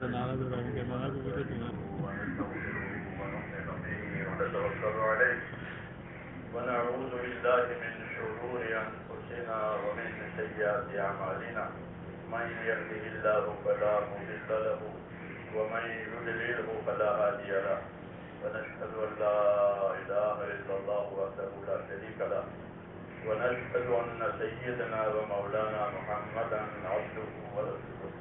ونتوكل عليه ونعوذ بالله من شرور أنفسنا ومن سيئات أعمالنا من يهده الله فلا مضل له ومن يضلله فلا هادي له ونشهد أن لا إله إلا الله وحده لا شريك له ونشهد أن سيدنا ومولانا محمدا عبده ورسوله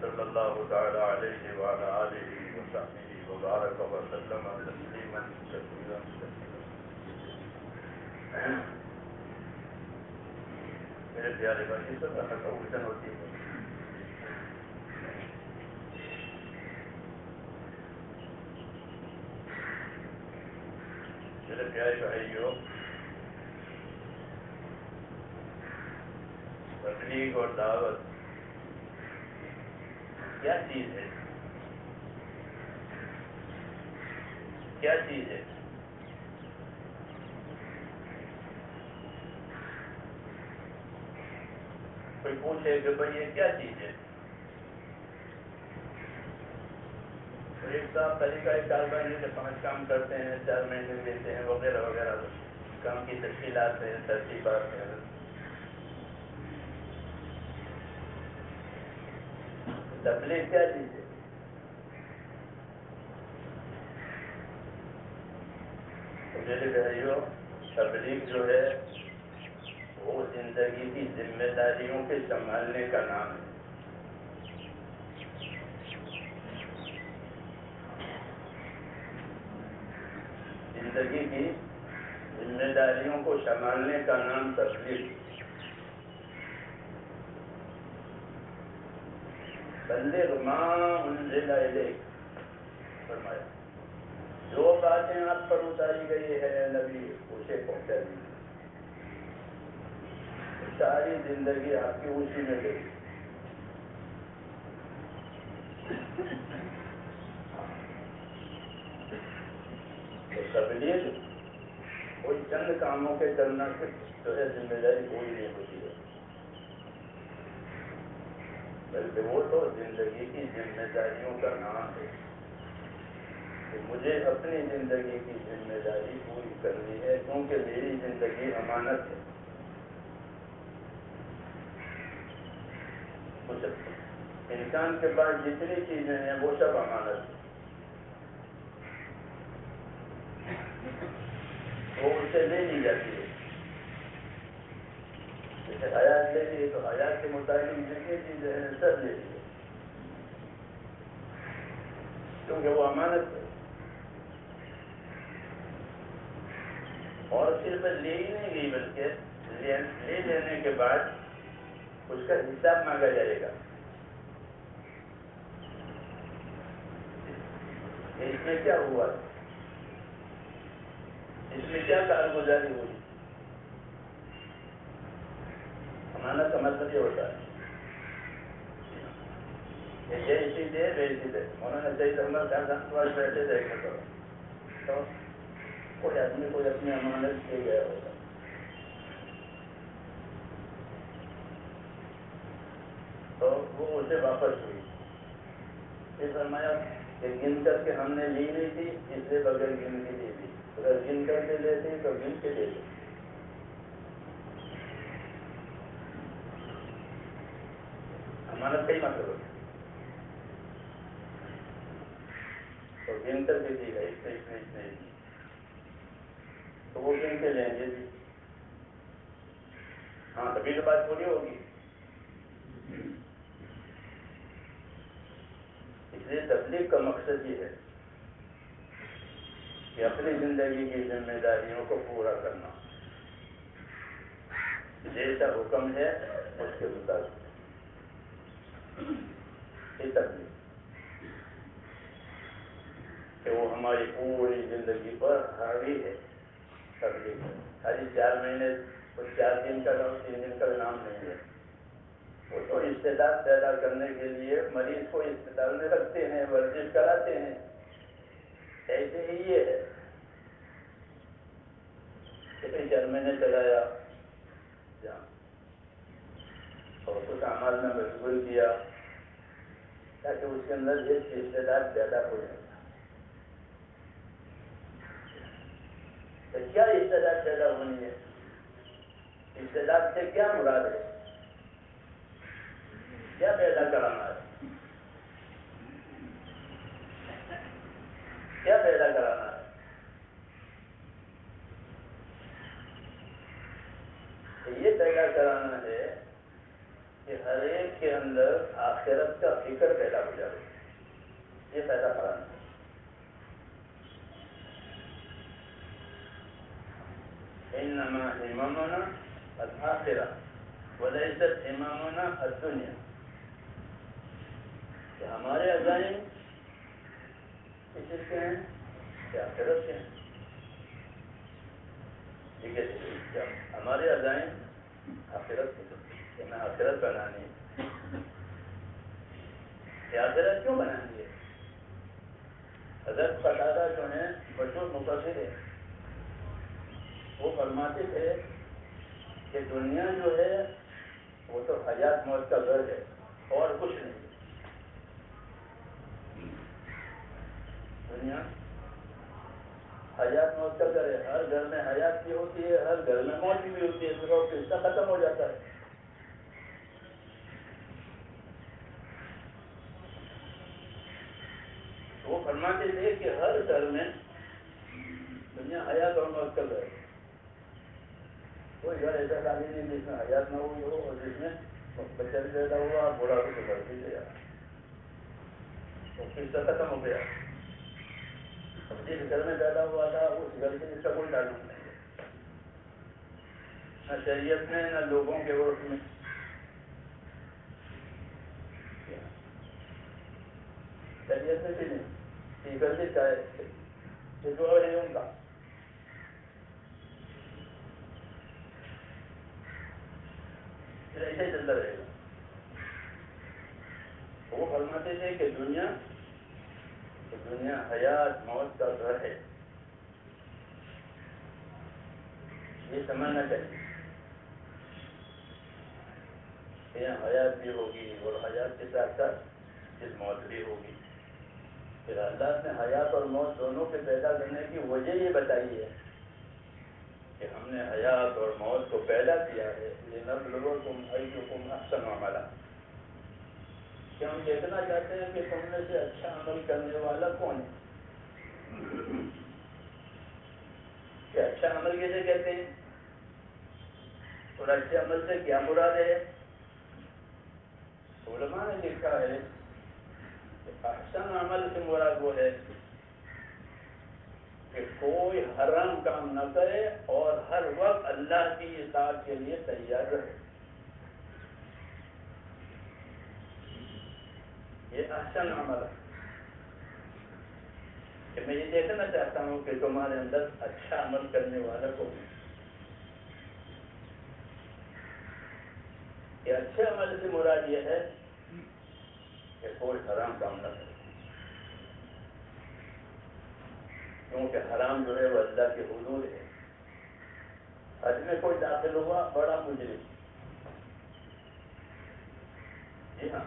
صلى الله تعالى عليه وعلى آله وصحبه وبارك وسلم تسليما كثيرا میرے پیارے بھائی سب الٹن ہوتی ہے. میرے پیارے بھائیوں، تبلیغ اور دعوت کیا چیز ہے؟ کیا چیز ہے؟ کوئی پوچھے کہ بھائی یہ کیا چیز ہے؟ تو ایک صاحب طریقہ کار بھائی سے 5 کام کرتے ہیں، 4 مہینے دیتے ہیں وغیرہ وغیرہ. کام کی تشکیلات ہیں، ترتیبات ہیں. تبلیغ کیا چیز ہے؟ میرے بھائیوں، تبلیغ جو ہے وہ زندگی کی ذمہ داریوں کے سنبھالنے کا نام ہے. زندگی کی ذمہ داریوں کو سنبھالنے کا نام تبلیغ. بلغ ما انزل الیک، فرمایا جو باتیں آپ پر اتاری گئی ہے نبی اسے پہنچا دیجیے. ساری زندگی آپ کی اسی میں گئی. تو تبلیغ کوئی چند کاموں کے کرنا سے جو ہے ذمہ داری کوئی نہیں ہوتی ہے، بلکہ وہ تو زندگی کی ذمہ داریوں کا نام ہے کہ مجھے اپنی زندگی کی ذمہ داری پوری کرنی ہے، کیونکہ میری زندگی امانت ہے. انسان کے پاس جتنی چیزیں ہیں وہ سب امانت ہے. وہ اس سے لے لی جاتی ہے. جیسے حیات لے لی تو حیات کے مطابق جتنی چیزیں ہیں سب لے لی، کیونکہ وہ امانت ہے. اور صرف لے ہی نہیں گئی بلکہ لے لینے کے بعد اس کا حساب مانگا جائے گا. اس میں کیا ہوا، اس میں کیا کارگزاری ہوئی. امانت کا مطلب یہ ہوتا ہے کہ جیسی دے ویسی دے. مولانا سعید احمد خان صاحب بیٹھے دیکھنے تو کوئی آدمی کوئی اپنی امانت دے گیا ہوگا تو وہ اسے واپس ہوئی. یہ فرمایا کہ گن کر کے ہم نے لی نہیں تھی، اس لیے بغیر گن کے دے دی. اگر گن کر کے لیتے تو گن کے دے دی. امانت کئی مطلب ہوتی ہے. تو گن کر کے دی گئی اس نے تو وہ گن کے لیں گے. ہاں تبھی تو بات پوری ہوگی. اس لیے تبلیغ کا مقصد یہ ہے کہ اپنی زندگی کی ذمہ داریوں کو پورا کرنا. جیسا حکم ہے اس کے مطابق یہ تبلیغ کہ وہ ہماری پوری زندگی پر حاوی ہے. تبلیغ خالی 4 مہینے اور 4 دن کا 3 دن کا نام نہیں ہے. وہ تو استعداد پیدا کرنے کے لیے مریض کو اسپتال میں رکھتے ہیں، ورزش کراتے ہیں. ایسے ہی یہ ہے کہ 4 مہینے چلایا اور کچھ اعمال میں مشغول کیا تاکہ اس کے اندر ایک استعداد پیدا ہو جائے. تو کیا استعداد پیدا ہونی ہے؟ استعداد سے کیا مراد ہے؟ کیا پیدا کرانا ہے؟ کیا پیدا کرانا ہے؟ تو یہ پیدا کرانا ہے کہ ہر ایک کے اندر آخرت کا فکر پیدا ہو جائے. یہ پیدا کرانا ہے. انما امامنا الآخرہ وليست امامنا الدنیا. کہ ہمارے عزائم کس چیز کے ہیں؟ کہ آخرت کے ہیں. ٹھیک ہے، ہمارے عزائم آخرت کے ہیں کہ میں آخرت بنانی ہے. کہ آخرت کیوں بنانی ہے؟ حضرت قتادہ جو ہیں مشہور مفسر ہے، وہ فرماتے تھے کہ دنیا جو ہے وہ تو حیات موت کا گھر ہے اور کچھ نہیں. دنیا حیات موت کا گھر ہے. ہر گھر میں حیات بھی ہوتی ہے، ہر گھر میں موت بھی ہوتی ہے. پھر وہ قصہ ختم ہو جاتا ہے. وہ فرماتے تھے کہ ہر گھر میں دنیا حیات اور موت کا گھر ہے. کوئی گھر ایسا خالی نہیں جس میں حیات نہ ہوئی ہو اور جس میں بچہ بھی پیدا ہوا، بوڑھا بھی تو بڑھ بھی گیا، تو قصہ ختم ہو گیا. جس گھر میں پیدا ہوا تھا اس گھر سے اس کا کوئی تعلق نہیں ہے، نہ شریعت میں نہ لوگوں کے عرف میں. شریعت میں بھی نہیں. گھر بھی چاہے یہ جو ہے ان کا پھر ایسے ہی چلتا رہے گا. وہ فرماتے تھے کہ دنیا حیات موت کا گھر ہے. یہ سمجھنا چاہیے کہ یہاں حیات بھی ہوگی اور حیات کے ساتھ ساتھ پھر موت بھی ہوگی. پھر اللہ نے حیات اور موت دونوں کے پیدا کرنے کی وجہ یہ بتائی ہے کہ ہم نے حیات اور موت کو پیدا کیا ہے لنبلوکم ایکم احسن عملا. کہ ہم دیکھنا چاہتے ہیں کہ تم میں سے اچھا عمل کرنے والا کون ہے. کہ اچھا عمل کیسے کہتے ہیں اور اچھے عمل سے کیا مراد ہے؟ علماء نے لکھا ہے کہ احسن عمل سے مراد وہ ہے کہ کوئی حرام کام نہ کرے اور ہر وقت اللہ کی اطاعت کے لیے تیار رہے. یہ احسن عمل ہے کہ میں یہ دیکھنا چاہتا ہوں کہ تمہارے اندر اچھا عمل کرنے والا کون ہے. کہ اچھے عمل سے مراد یہ ہے کہ کوئی حرام کام نہ کرے، کیونکہ حرام جو ہے وہ اللہ کے حدود ہے. حج میں کوئی داخل ہوا بڑا مجرم، جی ہاں،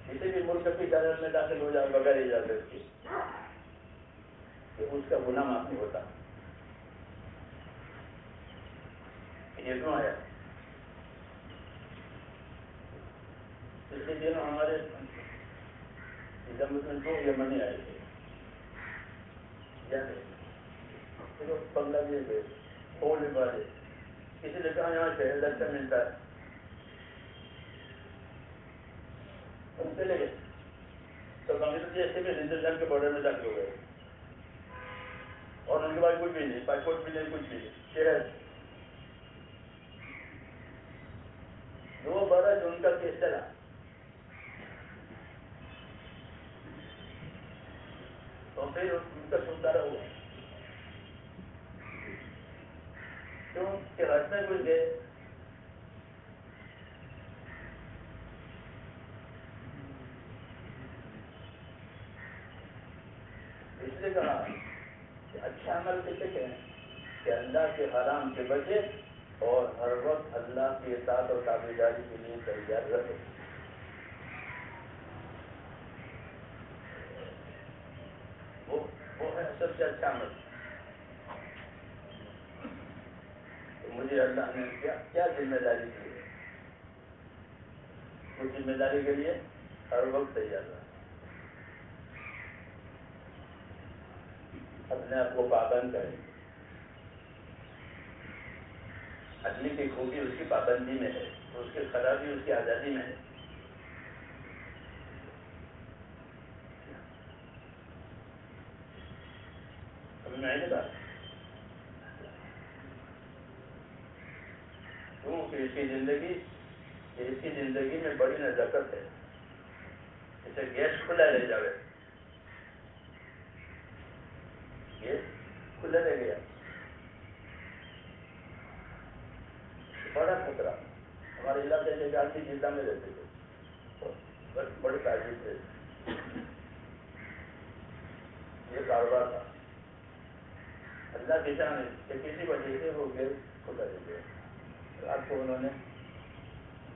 کسی بھی ملک کی سرحد میں داخل ہو جائے بغیر اجازت کے کہ اس کا گناہ معاف نہیں ہوتا. یہ کیوں آیا؟ پچھلے دنوں ہمارے دو یمنی آئے تھے، بنگلہ دیش ہے، اور والے کسی نے کہا یہاں شہر اچھا ملتا ہے، ہم چلے گئے. تو بنگلہ دیش سے بھی نیدرلینڈ کے بارڈر میں داخل ہو گئے اور ان کے پاس کچھ بھی نہیں، پاسپورٹ بھی نہیں، کچھ بھی نہیں. شہر 2 برس ان کا کیس چلا. تو پھر ان کا چھٹکارا ہوا. کیوں کہ راستے میں کچھ گئے. اس لیے کہا کہ اچھا عمل کسے کہیں کہ اللہ کے حرام سے بچے اور ہر وقت اللہ کی اطاعت اور تابعداری کے لیے تیار رہے. سب سے اچھا عمل. تو مجھے اللہ نے کیا ذمہ داری دی ہے؟ اس ذمہ داری کے لیے ہر وقت تیار رہا. اپنے آپ کو پابند کریں. آدمی کی خوبی اس کی پابندی میں ہے، اس کی خرابی اس کی آزادی میں ہے. سمجھ میں آئی نا بات؟ کیونکہ اس کی زندگی میں بڑی نزاکت ہے. جیسے گیس کھلا رہ جاوے، گیس کھلا رہ گیا، بڑا خطرہ. ہمارے علاقے سے آدمی جدہ میں رہتے تھے، بڑے تاجر تھے. یہ کاروبار تھا. اللہ کی شان ہے کہ کسی وجہ سے وہ گیس کھلا رہ گیا. رات کو انہوں نے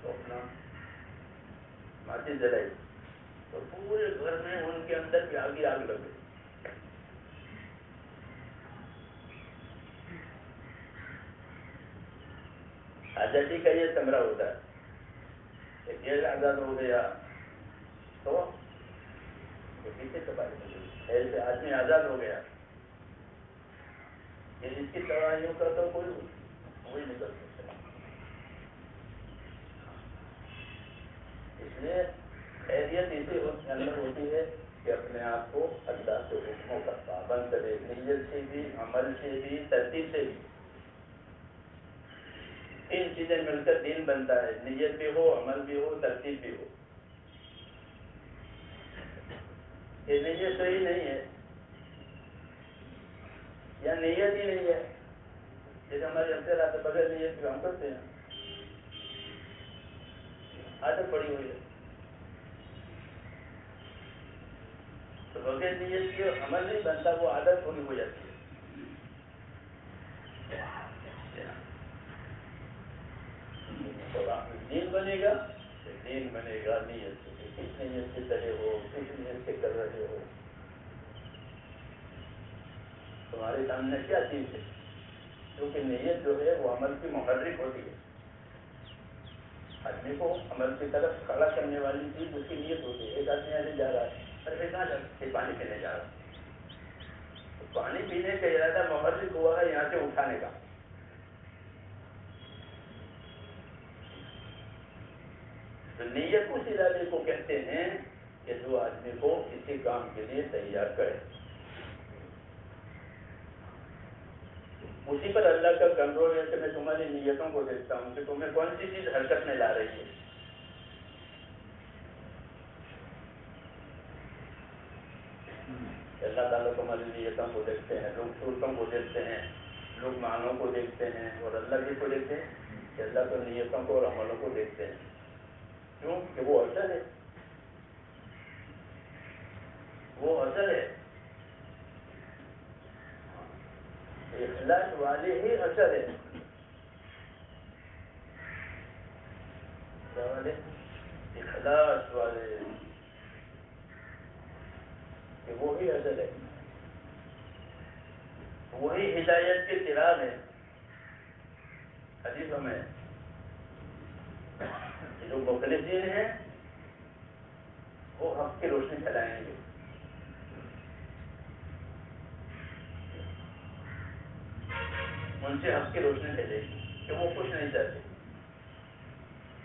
اپنا ماچس جلائی تو پورے گھر میں ان کے اندر بھی آگ لگ گئی. آزادی کا یہ ثمرہ ہوتا ہے کہ گیس آزاد ہو گیا تو پیچھے ایسے آدمی آزاد ہو گیا. اس کی توانائیوں کا تو کوئی وہی نہیں کر سکتا. اس لیے خیریت اسی اندر ہوتی ہے کہ اپنے آپ کو اللہ کے حکموں کا پابند کرے، نیت سے بھی، عمل سے بھی، ترتیب سے بھی. تین چیزیں مل کر دین بنتا ہے. نیت بھی ہو، عمل بھی ہو، ترتیب بھی ہو. یہ نیت صحیح نہیں ہے یا نیت ہی نہیں ہے، جیسے ہمارے اکثر آتے بغیر نیت کے ہم کرتے ہیں، عادت پڑی ہوئی ہے. تو بغیر نیت کے عمل نہیں بنتا، وہ عادت تھوڑی ہو جاتی ہے. دین بنے گا، دین بنے گا نیت سے. کس نیت سے کرے ہو، کس نیت سے کر رہے ہو. تمہارے سامنے کیا چیز ہے؟ کیونکہ نیت جو ہے وہ عمل کی محرک ہوتی ہے. آدمی کو عمل کی طرف کھڑا کرنے والی چیز اس کی نیت ہوتی ہے. ایک آدمی ایسے جا رہا ہے، ارے کہاں جا رہا ہے؟ پانی پینے جا رہا ہے. پانی پینے کا ارادہ محرک ہوا ہے یہاں سے اٹھانے کا. تو نیت اس ارادے کو کہتے ہیں کہ جو آدمی کو کسی کام کے لیے تیار کرے. اسی پر اللہ کا کنٹرول ہے کہ میں تمہاری نیتوں کو دیکھتا ہوں کہ تمہیں کون سی چیز حرکت میں لا رہی ہے. اللہ تعالیٰ تمہاری نیتوں کو دیکھتے ہیں. لوگ صورتوں کو دیکھتے ہیں، لوگ معنوں کو دیکھتے ہیں، اور اللہ کس کو دیکھتے ہیں؟ کہ اللہ تو نیتوں کو اور عملوں کو دیکھتے ہیں. کیوں کہ وہ اصل ہے، وہ اصل ہے. اخلاص والے ہی اصل ہے. کیا والے؟ اخلاص والے، کہ وہی اصل ہے، وہی ہدایت کے چراغ ہے. حدیثوں میں جو مخلصین ہیں وہ حق کی روشنی پھیلائیں گے. ان سے حق کی روشنی پھیلے گی کہ وہ کچھ نہیں چاہتے.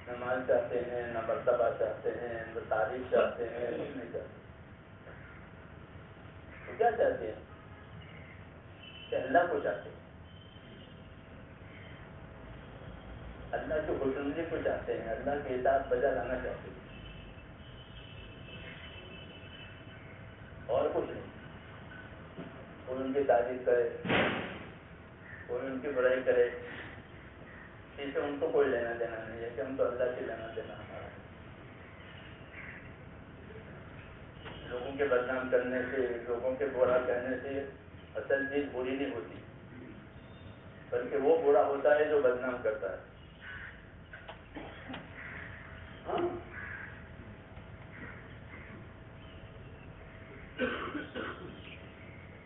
نہ مال چاہتے ہیں، نہ مرتبہ چاہتے ہیں، نہ تعریف چاہتے ہیں، کچھ نہیں چاہتے. تو کیا چاہتے ہیں؟ کہ اللہ کو چاہتے ہیں، اللہ کی خوشنودی کو چاہتے ہیں، اللہ کی اطاعت بجا لانا چاہتے ہیں، اور کچھ نہیں. کوئی ان کی تعریف کرے، کوئی ان کی برائی کرے، اس سے ان کو کوئی لینا دینا نہیں ہے کہ ہم تو اللہ سے لینا دینا ہمارا ہے. لوگوں کے بدنام کرنے سے، لوگوں کے برا کہنے سے اصل چیز بری نہیں ہوتی، بلکہ وہ برا ہوتا ہے جو بدنام کرتا ہے. ہاں،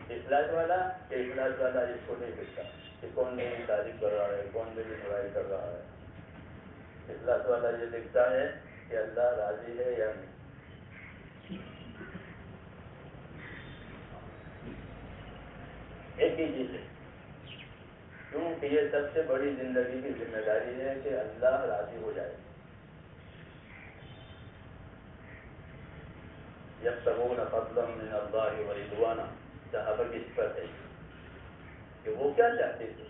اخلاص والا کہ اخلاص والا اس کو نہیں دیکھتا کہ کون میری تعریف کر رہا ہے، کون میری برائی کر رہا ہے. اخلاص والا یہ دیکھتا ہے کہ اللہ راضی ہے یا نہیں. ایک ہی چیز ہے، کیونکہ یہ سب سے بڑی زندگی کی ذمہ داری ہے کہ اللہ راضی ہو جائے. یبتغون فضلا من اللہ ورضوانا، صحابہ کی صفت ہے کہ وہ کیا چاہتے تھے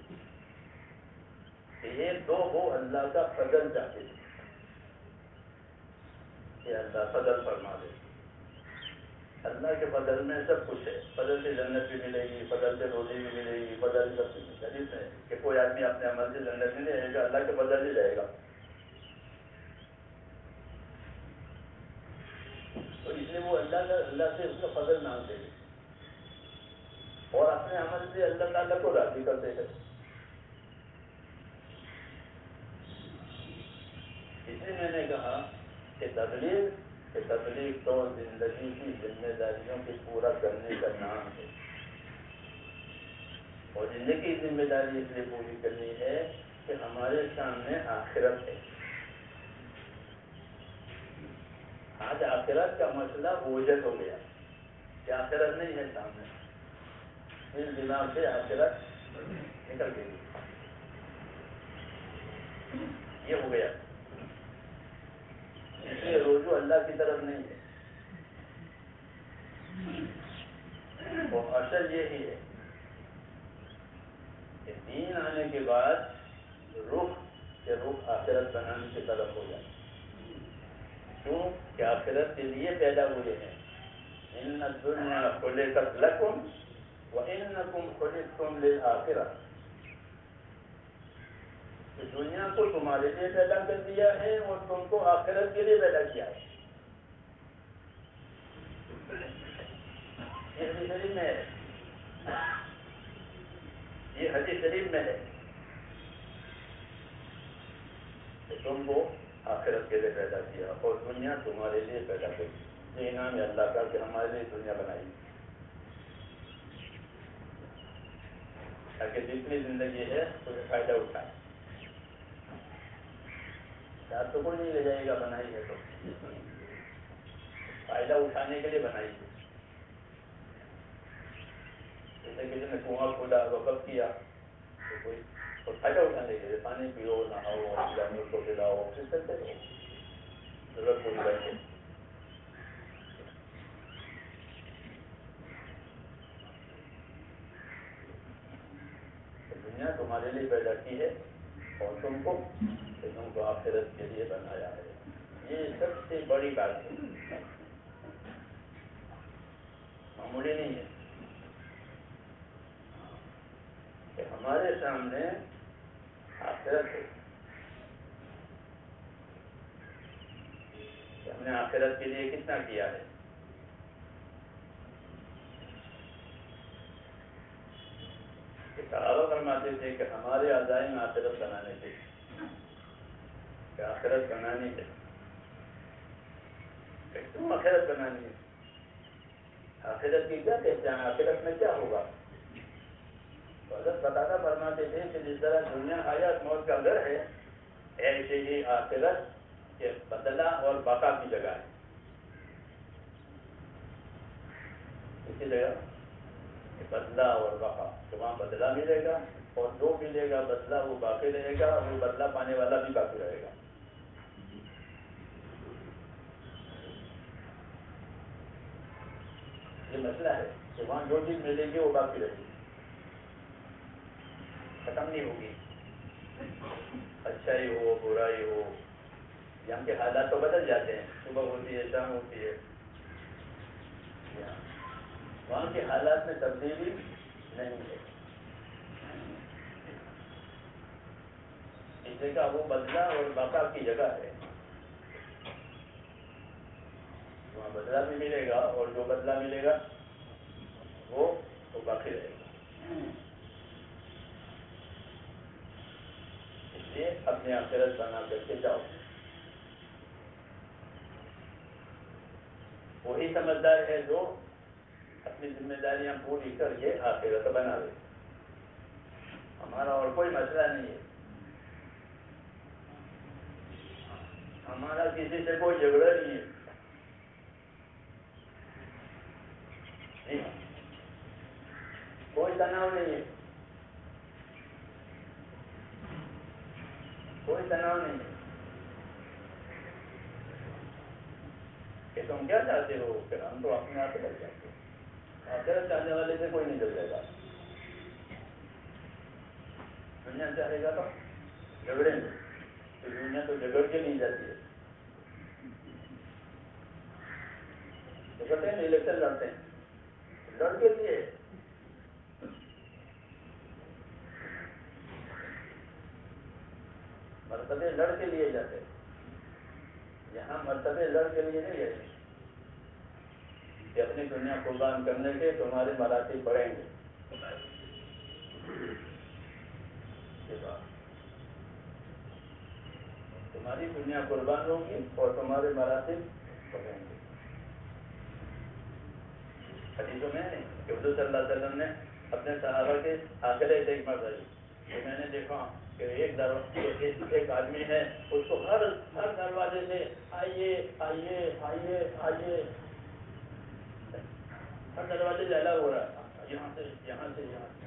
کہ یہ دو وہ اللہ کا فضل چاہتے تھے کہ اللہ فضل فرما دے. اللہ کے فضل میں سب کچھ ہے، فضل سے جنت بھی ملے گی، فضل سے روزی بھی ملے گی، فضل سب کچھ حدیث ہے کہ کوئی آدمی اپنے عمل سے جنت نہیں جائے گا، اللہ کے فضل ہی جائے گا. تو اس لیے وہ اللہ سے اس کا فضل مانگتے ہیں اور اپنے عمل سے اللہ تعالیٰ کو راضی کرتے ہیں. اس لیے میں نے کہا کہ تبلیغ تو زندگی کی ذمہ داریوں کی پورا کرنے کا نام ہے، اور زندگی کی ذمہ داری اس لیے پوری کرنی ہے کہ ہمارے سامنے آخرت ہے. آج آخرت کا مسئلہ بوجھل ہو گیا کہ آخرت نہیں ہے سامنے، اس دماغ سے آخرت نکل گئی. یہ ہو گیا، اس لیے رجوع اللہ کی طرف نہیں ہے. اور اصل یہی ہے کہ دین آنے کے بعد رخ آخرت بنانے کی طرف ہو جائے. کیوں کہ آخرت کے لیے پیدا ہوئے ہیں. ان الدنیا خلقت لکم وانکم خلقتم للآخرہ. دنیا کو تمہارے لیے پیدا کر دیا ہے اور تم کو آخرت کے لیے پیدا کیا ہے. یہ حدیث شریف میں ہے، یہ حدیث شریف میں ہے کہ تم کو آخرت کے لیے پیدا کیا اور دنیا تمہارے لیے پیدا کی. یہ انعام ہے اللہ کا کہ ہمارے لیے دنیا بنائی تاکہ جتنی زندگی ہے اسے فائدہ اٹھائے. شاید تو کوئی نہیں لے جائے گا، بنائی ہے تو فائدہ اٹھانے کے لیے بنائی ہے. جیسے کسی نے کنواں کھودا وقف کیا تو کوئی فائدہ اٹھانے کے لیے پانی پیو، نہاؤ، جانور کو پلاؤ، پھر چلتے رہو ضرورت پوری بیٹھے. دنیا تمہارے لیے پیدا کی ہے اور تم کو آخرت کے لیے بنایا ہے. یہ سب سے بڑی بات ہے، معمولی نہیں ہے کہ ہمارے سامنے آخرت ہے کہ ہم نے آخرت کے لیے کتنا کیا ہے. صحابہ فرماتے تھے کہ ہمارے عزائم آخرت بنانے کے، کہ آخرت بنانی ہے. کیوں آخرت بنانی ہے؟ آخرت کی کیا پہچان، آخرت میں کیا ہوگا؟ تو حضرت بتاتا فرماتے تھے کہ جس طرح دنیا حیات موت کا گھر ہے، ایسے ہی آخرت کے بدلہ اور بقا کی جگہ ہے. اسی جگہ بدلہ اور بقا، تو وہاں بدلہ ملے گا اور جو ملے گا بدلہ وہ باقی رہے گا اور وہ بدلہ پانے والا بھی باقی رہے گا. یہ مسئلہ ہے کہ وہاں جو چیز ملے گی وہ باقی رہے گی، ختم نہیں ہوگی. اچھائی ہو برائی ہو، یہاں کے حالات تو بدل جاتے ہیں، صبح ہوتی ہے شام ہوتی ہے. وہاں کے حالات میں تبدیلی نہیں ہے. اس جگہ وہ بدلہ اور بقا کی جگہ ہے، وہاں بدلہ بھی ملے گا اور جو بدلہ ملے گا وہ باقی رہے گا. اس لیے اپنی آخرت بنا کر کے جاؤ. وہی سمجھدار ہے جو اپنی ذمہ داریاں پوری کر کے آخرت بنا لے. ہمارا اور کوئی مسئلہ نہیں ہے. ہمارا کسی سے کوئی جھگڑا نہیں ہے. کوئی تناؤ نہیں ہے. کوئی تناؤ نہیں ہے. کہ تم کیا چاہتے ہو کہ ہم تو اپنے آپ لگ جاتے ہیں. آخرت چاہنے والے سے کوئی نہیں جھگڑے گا. دنیا چاہے گا تو جھگڑیں گے. تو دنیا تو جھگڑ کے نہیں جاتی ہے. جھگڑتے ہیں الیکشن لڑتے ہیں. لڑ کے لیے مرتبے لڑ کے لیے جاتے ہیں. یہاں مرتبے لڑ کے لیے نہیں ہے کہ اپنی دنیا قربان کرنے کے تمہارے مراتب بڑھیں گے. تمہاری دنیا قربان ہوگی اور تمہارے مراتب بڑھیں گے. حدیثوں میں کہ حضور صلی اللہ علیہ وسلم نے اپنے صحابہ کے آخرے سے ایک مرتبہ کہ میں نے دیکھا کہ ایک آدمی ہے, اس کو ہر دروازے سے آئیے آئیے آئیے آئیے, ہر دروازے سے الگ ہو رہا ہے, یہاں سے یہاں سے یہاں سے.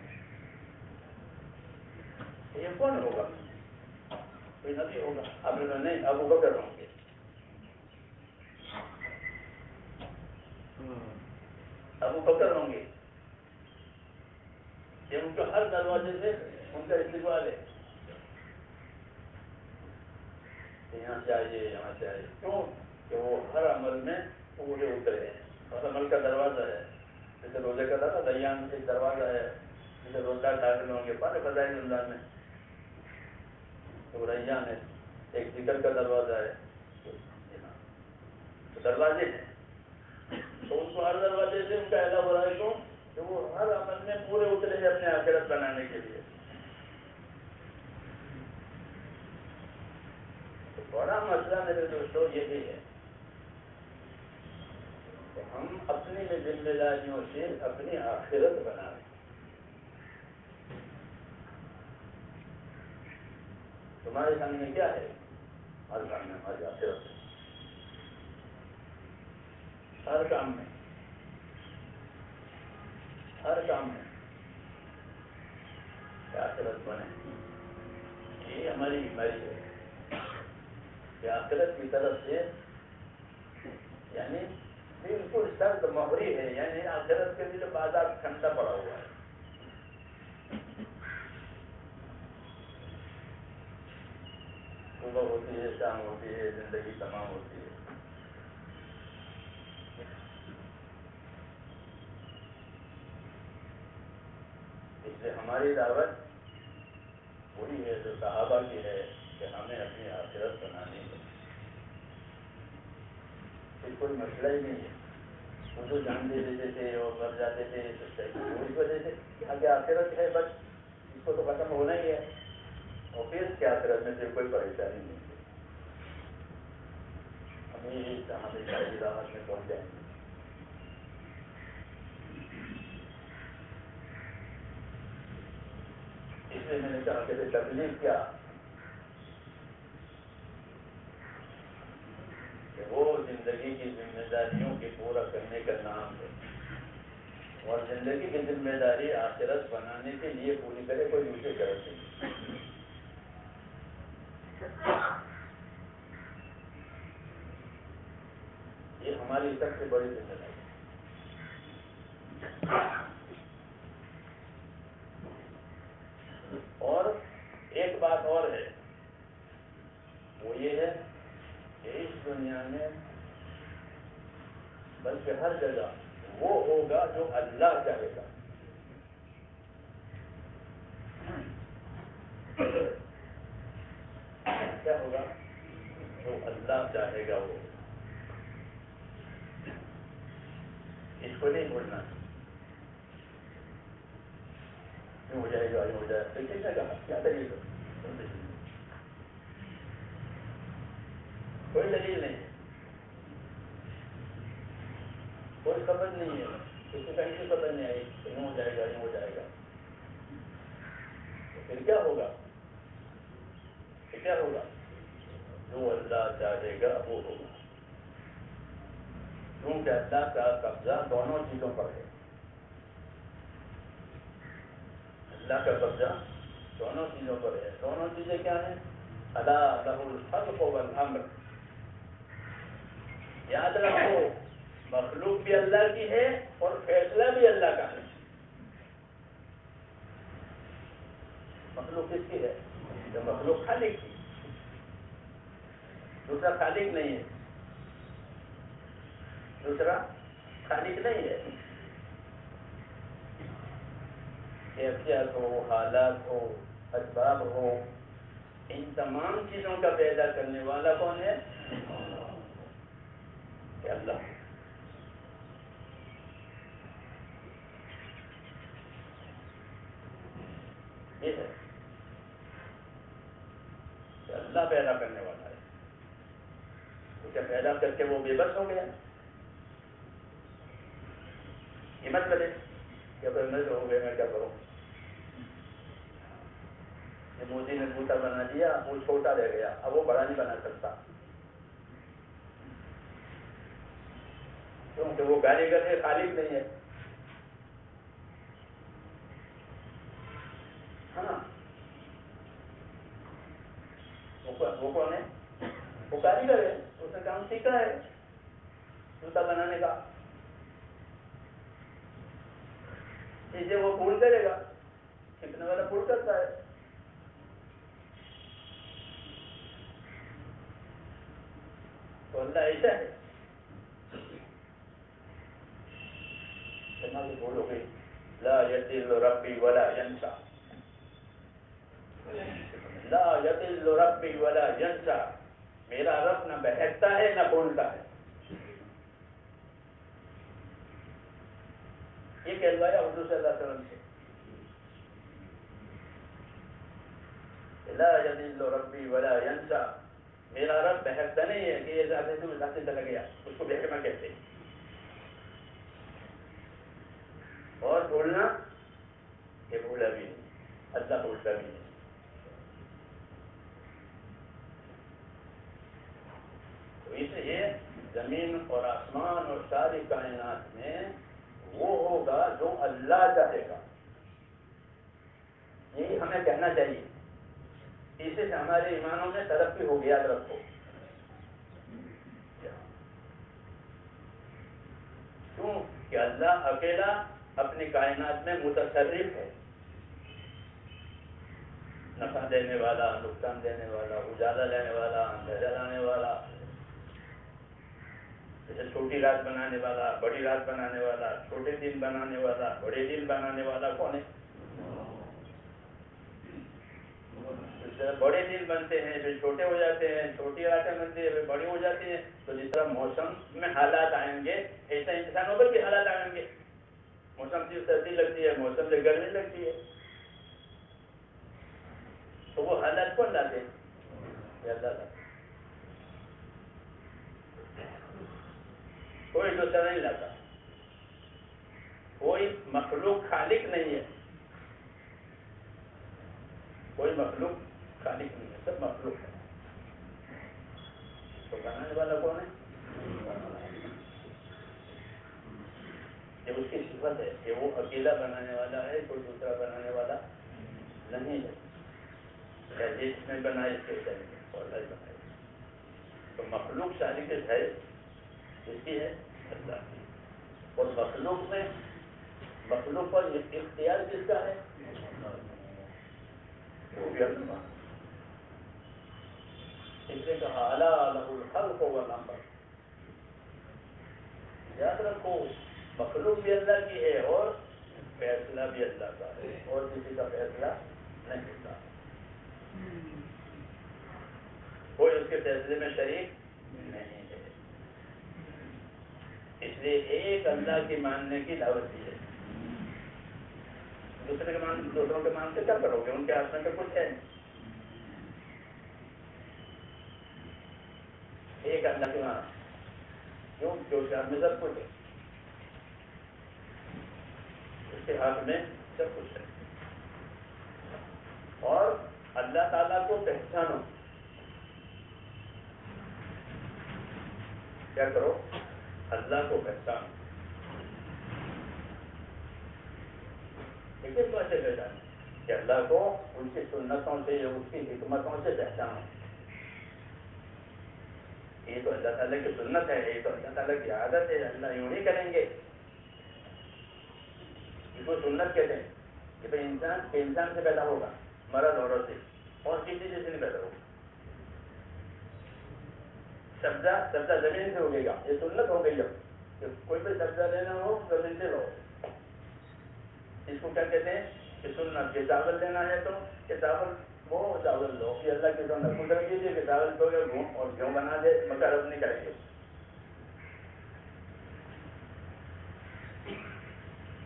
یہ کون ہوگا؟ کوئی نبی ہوگا؟ اب نہیں, ابو بکر ہوں گے. ابو بکر ہوں گے. یہ ان کو ہر دروازے سے ان کا استقبال ہے. یہاں سے آئیے یہاں سے آئیے. کیوں کہ وہ ہر عمل میں پورے اترے ہیں. اور عمل کا دروازہ ہے. جیسے روزے کا تھا دیان ایک دروازہ ہے. جیسے روزگار داخل ہوں گے پانے فضائل رمضان میں تو ریان ہے. ایک ذکر کا دروازہ ہے. تو دروازے ہیں. تو ان کو ہر دروازے سے ان کا اعلیٰ ہو رہا ہے. کیوں کہ وہ ہر عمل میں پورے اترے ہیں اپنے آخرت بنانے کے لیے. تو بڑا مسئلہ میرے دوستوں یہی ہے کہ ہم اپنی ذمہ داریوں سے اپنی آخرت بنا رہے ہیں. تمہارے سامنے کیا ہے؟ ہر کام میں ہماری آخرت ہے. ہر کام میں, ہر کام میں آخرت بنے. یہ ہماری بیماری ہے کہ آخرت کی طرف سے یعنی بالکل سرد مہری ہے. یعنی آخرت کے لیے بازار ٹھنڈا پڑا ہوا ہے. صبح ہوتی ہے, شام ہوتی ہے, زندگی تمام ہوتی ہے. اس لیے ہماری دعوت وہی ہے جو صحابہ کی ہے کہ ہمیں اپنی آخرت بنانی ہے. یہ کوئی مسئلہ ہی نہیں ہے. وہ جو جان دے دیتے تھے اور مر جاتے تھے اس وجہ سے آگے آخرت ہے, بس اس کو تو ختم ہونا ہی ہے. اور پھر اس کے آخرت میں سے کوئی پریشانی نہیں ہے. ہمیشہ کی راحت میں پہنچ جائیں گے. اس لیے میں نے کہا کہ تکلیف کیا کہ وہ زندگی کی ذمہ داریوں کے پورا کرنے کا نام ہے. اور زندگی کی ذمہ داری آخرت بنانے کے لیے پوری کرے, کوئی دوسرے غرض نہیں. یہ ہماری سب سے بڑی ذمہ داری ہے. اور ایک بات اور ہے, وہ یہ ہے کہ اس دنیا میں بلکہ ہر جگہ وہ ہوگا جو اللہ چاہے گا. کیا ہوگا؟ جو اللہ چاہے گا وہ. اس کو نہیں بھولنا. ہو جائے گا, ہو جائے گا, کس نے کہا؟ کیا دلیل ہے؟ کوئی دلیل نہیں ہے, کوئی خبر نہیں ہے. کسی کا کسی پتہ نہیں آئی کہ یوں ہو جائے گا یوں ہو جائے گا. تو پھر کیا ہوگا؟ کیا ہوگا؟ جو اللہ چاہے گا وہ ہوگا. کیونکہ اللہ کا قبضہ دونوں چیزوں پر ہے. اللہ کا قبضہ دونوں چیزوں پر ہے. دونوں چیزیں کیا ہیں؟ الا لہ الخلق والامر. یاد رکھو مخلوق بھی اللہ کی ہے اور فیصلہ بھی اللہ کا ہے. مخلوق کس کی ہے؟ جو مخلوق خالق کی. دوسرا خالق نہیں ہے. دوسرا خالق نہیں ہے. کیفیت ہو، حالات ہو، اسباب ہو، ان تمام چیزوں کا پیدا کرنے والا کون ہے؟ کہ اللہ. یہ ہے کہ اللہ پیدا کرنے والا ہے. تو کیا پیدا کر کے وہ بے بس ہو گیا؟ یہ مت کرے کہ میں ہو گیا میں کیا کروں. یہ مودی نے بوٹا بنا دیا، وہ چھوٹا رہ گیا، اب وہ بڑا نہیں بنا سکتا کیونکہ وہ کاریگر ہے، خالق نہیں ہے. ہاں وہ کون ہے؟ وہ کاریگر ہے. اس نے کام سیکھا ہے جوتا بنانے کا. چیزیں وہ پھول کرے گا، سیکھنے والا پھول کرتا ہے. تو اللہ ایسا ہے. سے بھول ہو گئی. لا یضل ربی ولا ینسا. لا یضل ربی ولا ینسا. میرا رب نہ بہکتا ہے نہ بھولتا ہے. یہ کہلوایا حضور صلی اللہ علیہ وسلم سے. لا یضل ربی ولا ینسا. میرا رب بہکتا نہیں ہے کہ یہ ذات سے چلا گیا، اس کو بہکنا کہتے ہیں. اور بھولنا یہ بھولا بھی نہیں، اللہ بھولتا بھی نہیں. تو اس لیے زمین اور آسمان اور ساری کائنات میں وہ ہوگا جو اللہ چاہے گا. یہی ہمیں کہنا چاہیے. اسی سے ہمارے ایمانوں میں ترقی ہوگی. یاد رکھو کیوں کہ اللہ اکیلا اپنی کائنات میں متصرف ہے. نفع دینے والا، نقصان دینے والا، اجالا لینے والا، اندھیرا لانے والا، جیسے چھوٹی رات بنانے والا، بڑی رات بنانے والا، چھوٹے دن بنانے والا، بڑے دن بنانے والا کون ہے؟ بڑے دن بنتے ہیں پھر چھوٹے ہو جاتے ہیں، چھوٹی راتیں بنتی ہیں پھر بڑی ہو جاتی ہیں. تو جس طرح موسم میں حالات آئیں گے ایسا انسانوں پر بھی حالات آئیں گے. موسم سے سردی لگتی ہے، موسم سے گرمی لگتی ہے. تو وہ حالات کون لاتے ہیں؟ یا اللہ لاتے. کوئی دوسرا نہیں لاتا. کوئی مخلوق خالق نہیں ہے. کوئی مخلوق خالق نہیں ہے، سب مخلوق ہے. تو بنانے والا کون ہے؟ یہ اس کی صفت ہے کہ وہ اکیلا بنانے والا ہے، کوئی دوسرا بنانے والا نہیں ہے. جس میں بنائے اس کے چاہیے اور اللہ بنائے. تو مخلوق ساری کے ہے اس کی ہے اللہ کی. اور مخلوق پر اختیار کس کا ہے؟ وہ بھی اللہ. اس نے کہا الا لہ الخلق والامر. یاد رکھو مخلوق بھی اللہ کی ہے اور فیصلہ بھی اللہ کا ہے، اور کسی کا فیصلہ نہیں ہوتا. کوئی اس کے فیصلے میں شریک نہیں ہے. اس لیے ایک اللہ کی ماننے کی دعوت دی ہے. دوسروں کے مان سے کیا کرو گے؟ ان کے ہاتھ میں تو کچھ ہے نہیں. ایک اللہ کی مان کیوں؟ جو میں سب کچھ ہے. کے ہاتھ میں سب کچھ ہے. اور اللہ تعالیٰ کو پہچانو. کیا کرو؟ اللہ کو پہچانو. لیکن تو ایسے پہچانے کہ اللہ کو ان کی سنتوں سے یا اس کی حکمتوں سے پہچانو. یہ تو اللہ تعالیٰ کی سنت ہے, یہ تو اللہ تعالیٰ کی عادت ہے, اللہ یوں ہی کریں گے. اس کو سنت کہتے ہیں کہ بھائی انسان سے پیدا ہوگا, مرد عورت سے, اور کسی چیز سے نہیں پیدا ہوگا. سبزہ زمین سے اگے گا, یہ سنت ہو گئی. اب کوئی بھی سبزہ لینا ہو زمین سے لو. اس کو کیا کہتے ہیں کہ سنت. کہ چاول لینا ہے تو کہ چاول وہ چاول لو. یہ اللہ کی سنت. قدرت کیجیے کہ چاول کو اور گیہوں بنا دے, مگر اب نہیں کریں گے.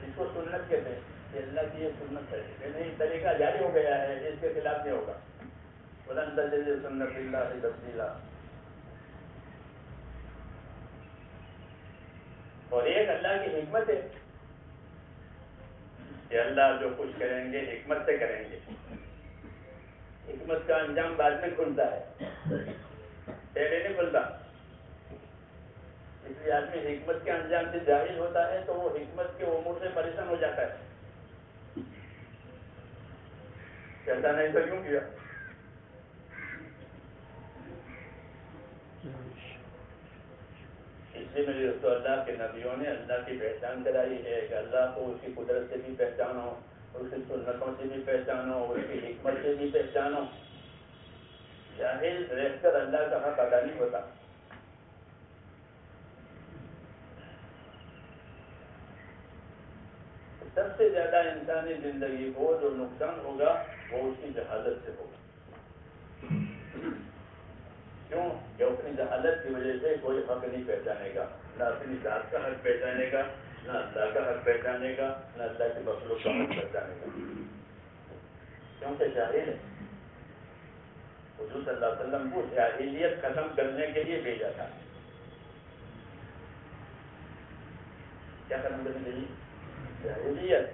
اس کو سنت کہتے ہیں کہ اللہ کی یہ سنت ہے. نہیں, طریقہ جاری ہو گیا ہے, اس کے خلاف نہیں ہوگا. ولن تجد سنت اللہ تبدیلا. اور ایک اللہ کی حکمت ہے کہ اللہ جو کچھ کریں گے حکمت سے کریں گے. حکمت کا انجام بعد میں کھلتا ہے, پہلے نہیں کھلتا. اس لیے آدمی حکمت کے انجام سے جاہل ہوتا ہے تو وہ حکمت کے امور سے پریشان ہو جاتا ہے. ایسا نہیں تو کیوں کیا؟ اس لیے میرے دوستو, اللہ کے نبیوں نے اللہ کی پہچان کرائی ہے کہ اللہ کو اس کی قدرت سے بھی پہچانو, اس کی سنتوں سے بھی پہچانو, اس کی حکمت سے بھی پہچانو. جاہل رہ کر اللہ کا حق ادا نہیں ہوتا. سب سے زیادہ انسانی زندگی کو جو نقصان ہوگا وہ اس کی جہالت سے ہوگا. کیوں؟ کہ اپنی جہالت کی وجہ سے کوئی حق نہیں پہچانے گا, نہ اپنی ذات کا حق پہچانے گا, نہ اللہ کا حق پہچانے گا, نہ اللہ کی مخلوق کا حق پہچانے گا. کیونکہ جاہل ہے. حضور صلی اللہ علیہ وسلم کو جاہلیت ختم کرنے کے لیے بھیجا تھا. کیا ختم کرنے کے لیے؟ جاہلیت.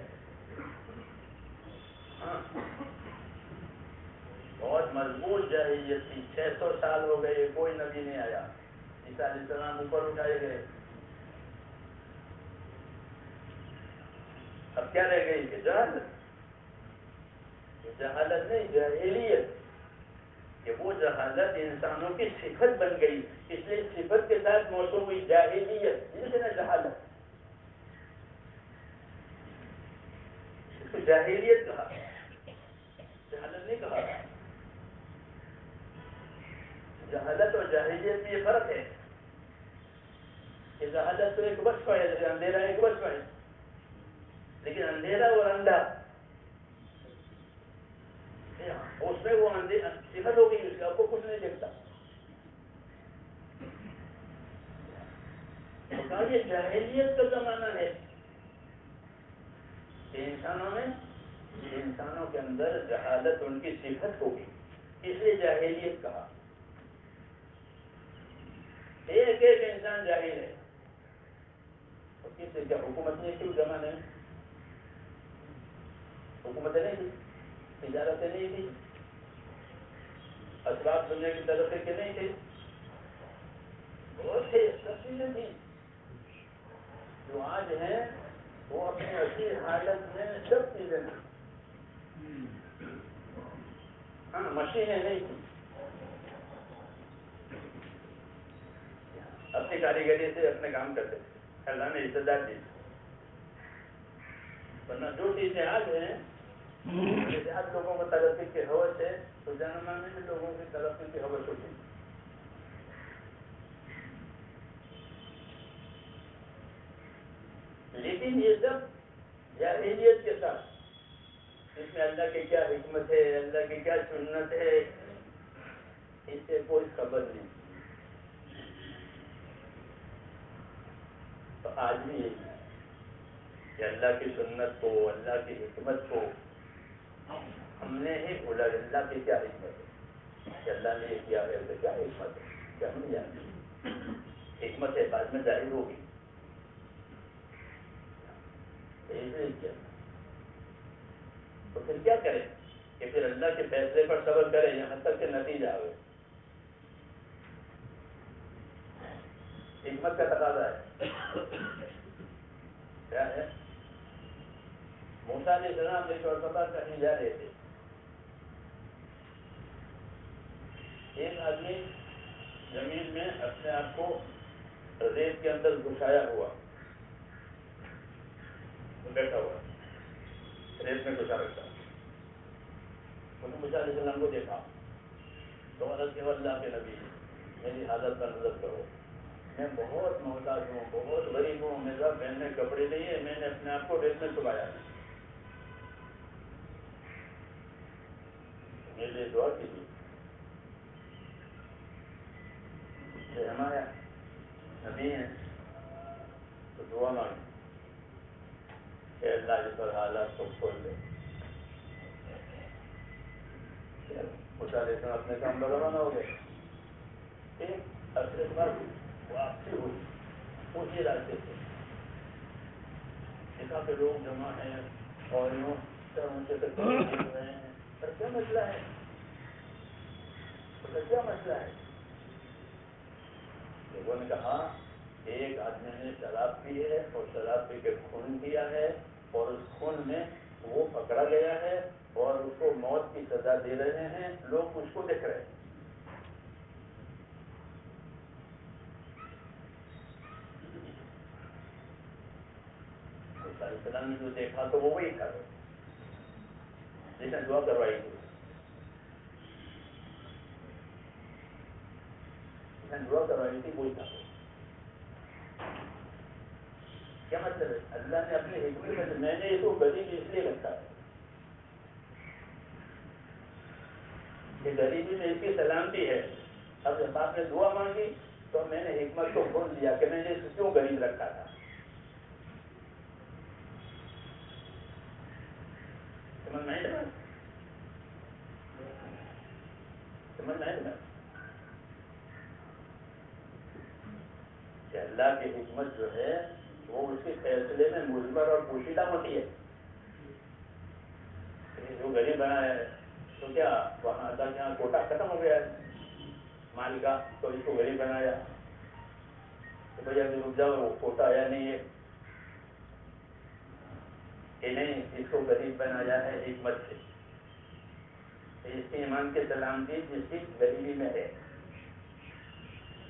ہاں, بہت مضبوط جاہلیت تھی. 600 سال ہو گئے, کوئی نبی نہیں آیا. عیسیٰ علیہ السلام اوپر اٹھائے گئے. اب کیا رہ گئی کہ جہالت. جہالت نہیں, جاہلیت. کہ وہ جہالت انسانوں کی صفت بن گئی, اس لیے صفت کے ساتھ موسوم ہوئی جاہلیت. جس نے جہالت, اس کو جاہلیت کہا, جہالت نہیں کہا. جہالت اور جاہلیت میں یہ فرق ہے کہ جہالت تو ایک وصف ہے, جیسے اندھیرا ایک وصف ہے. لیکن اندھیرا اور اندھا, اس میں وہ صفت ہو گئی, اس کا آپ کو کچھ نہیں دیکھتا. یہ جاہلیت کا زمانہ ہے کہ انسانوں کے اندر جہالت ان کی صفت ہوگی, اس لیے جاہلیت کہا. ایک انسان جاہل ہے. اور کس سے کیا حکومت نہیں تھی اس زمانے میں؟ حکومتیں نہیں تھی, تجارتیں نہیں تھی, اسباب دنیا کی طرف کے نہیں تھے. بہت سے سب چیزیں تھیں جو آج ہیں وہ اپنی اصلی حالت میں سب چیزیں تھیں. ہاں, مشینیں نہیں تھیں. اپنی کاریگری سے اپنے کام کرتے تھے. اللہ نے عزت دی. ورنہ جو چیزیں آج ہیں, جیسے آج لوگوں کو ترقی کی حوث ہے, تو زمانے میں بھی لوگوں کی ترقی کی حوث ہوتی. لیکن یہ سب جاہلیت کے ساتھ, اس میں اللہ کی کیا حکمت ہے, اللہ کی کیا سنت ہے, اس سے کوئی خبر نہیں. تو آج بھی یہی ہے کہ اللہ کی سنت کو, اللہ کی حکمت کو ہم نے ہی بولا. اللہ کی کیا حکمت ہے کہ اللہ نے یہ کیا ہے, تو کیا حکمت ہے کہ ہم نہیں جانتے. حکمت ہے بعد میں ظاہر ہوگی. کیا تو پھر کیا کریں کہ پھر اللہ کے فیصلے پر صبر کریں یہاں تک کہ نتیجہ آئے. حکمت کا تقاضا ہے. کیا ہے؟ موسیٰ علیہ السلام ایک مرتبہ کہیں جا رہے تھے. ایک آدمی زمین میں اپنے آپ کو ریت کے اندر گھسایا ہوا بیٹھا ہوا ریت میں گھسا رکھا. انہوں نے موسیٰ علیہ السلام کو دیکھا تو عرض کیا اللہ کے نبی میری حالت کا نظر کرو, میں بہت محتاج ہوں, بہت غریب ہوں, میرے پاس پہننے کپڑے نہیں ہے, میں نے اپنے آپ کو ریت میں چھپایا ہے, میرے لیے دعا کیجیے. ہمارا نبی ہیں تو دعا مانگی کہ اللہ جس پر حالات کو کھول دے. موسیٰ علیہ السلام اپنے کام پر روانہ ہو گئے. ایک عرصے کے بعد واپسی ہوئی اسی راستے سے. دیکھا کہ لوگ جمع ہیں اور یوں ان سے رہے ہیں. پر کیا مسئلہ ہے؟ کیا مسئلہ ہے؟ لوگوں نے کہا ایک آدمی نے شراب پی ہے اور شراب پی کے خون کیا ہے اور اس خون میں وہ پکڑا گیا ہے اور اس کو موت کی سزا دے رہے ہیں, لوگ اس کو دیکھ رہے ہیں. موسیٰ علیہ السلام نے جو دیکھا تو وہ وہی تھا جس نے دعا کروائی تھی. دعا کروائی تھی وہی تھا. کیا مطلب ہے؟ اللہ نے اپنی حکمت میں نے اس کو غریبی اس لیے رکھا ہے کہ غریبی میں اس کی سلامتی ہے. اب جب آپ نے دعا مانگی تو میں نے حکمت کو کھول دیا کہ میں نے اس کو کیوں غریب رکھا تھا. سمجھ میں آئے نا کہ اللہ کی حکمت جو ہے وہ اس کے فیصلے میں مضمر اور پوشیدہ ہوتی ہے. جو غریب بنایا ہے تو کیا وہاں اللہ کے یہاں کوٹا ختم ہو گیا ہے مال کا, تو اس کو غریب بنایا تو بھیا ابھی رک جاؤ, وہ کوٹا آیا نہیں ہے کہ نہیں, اس کو غریب بنایا ہے حکمت سے. اس کے ایمان کی سلامتی جس کی غریبی میں ہے,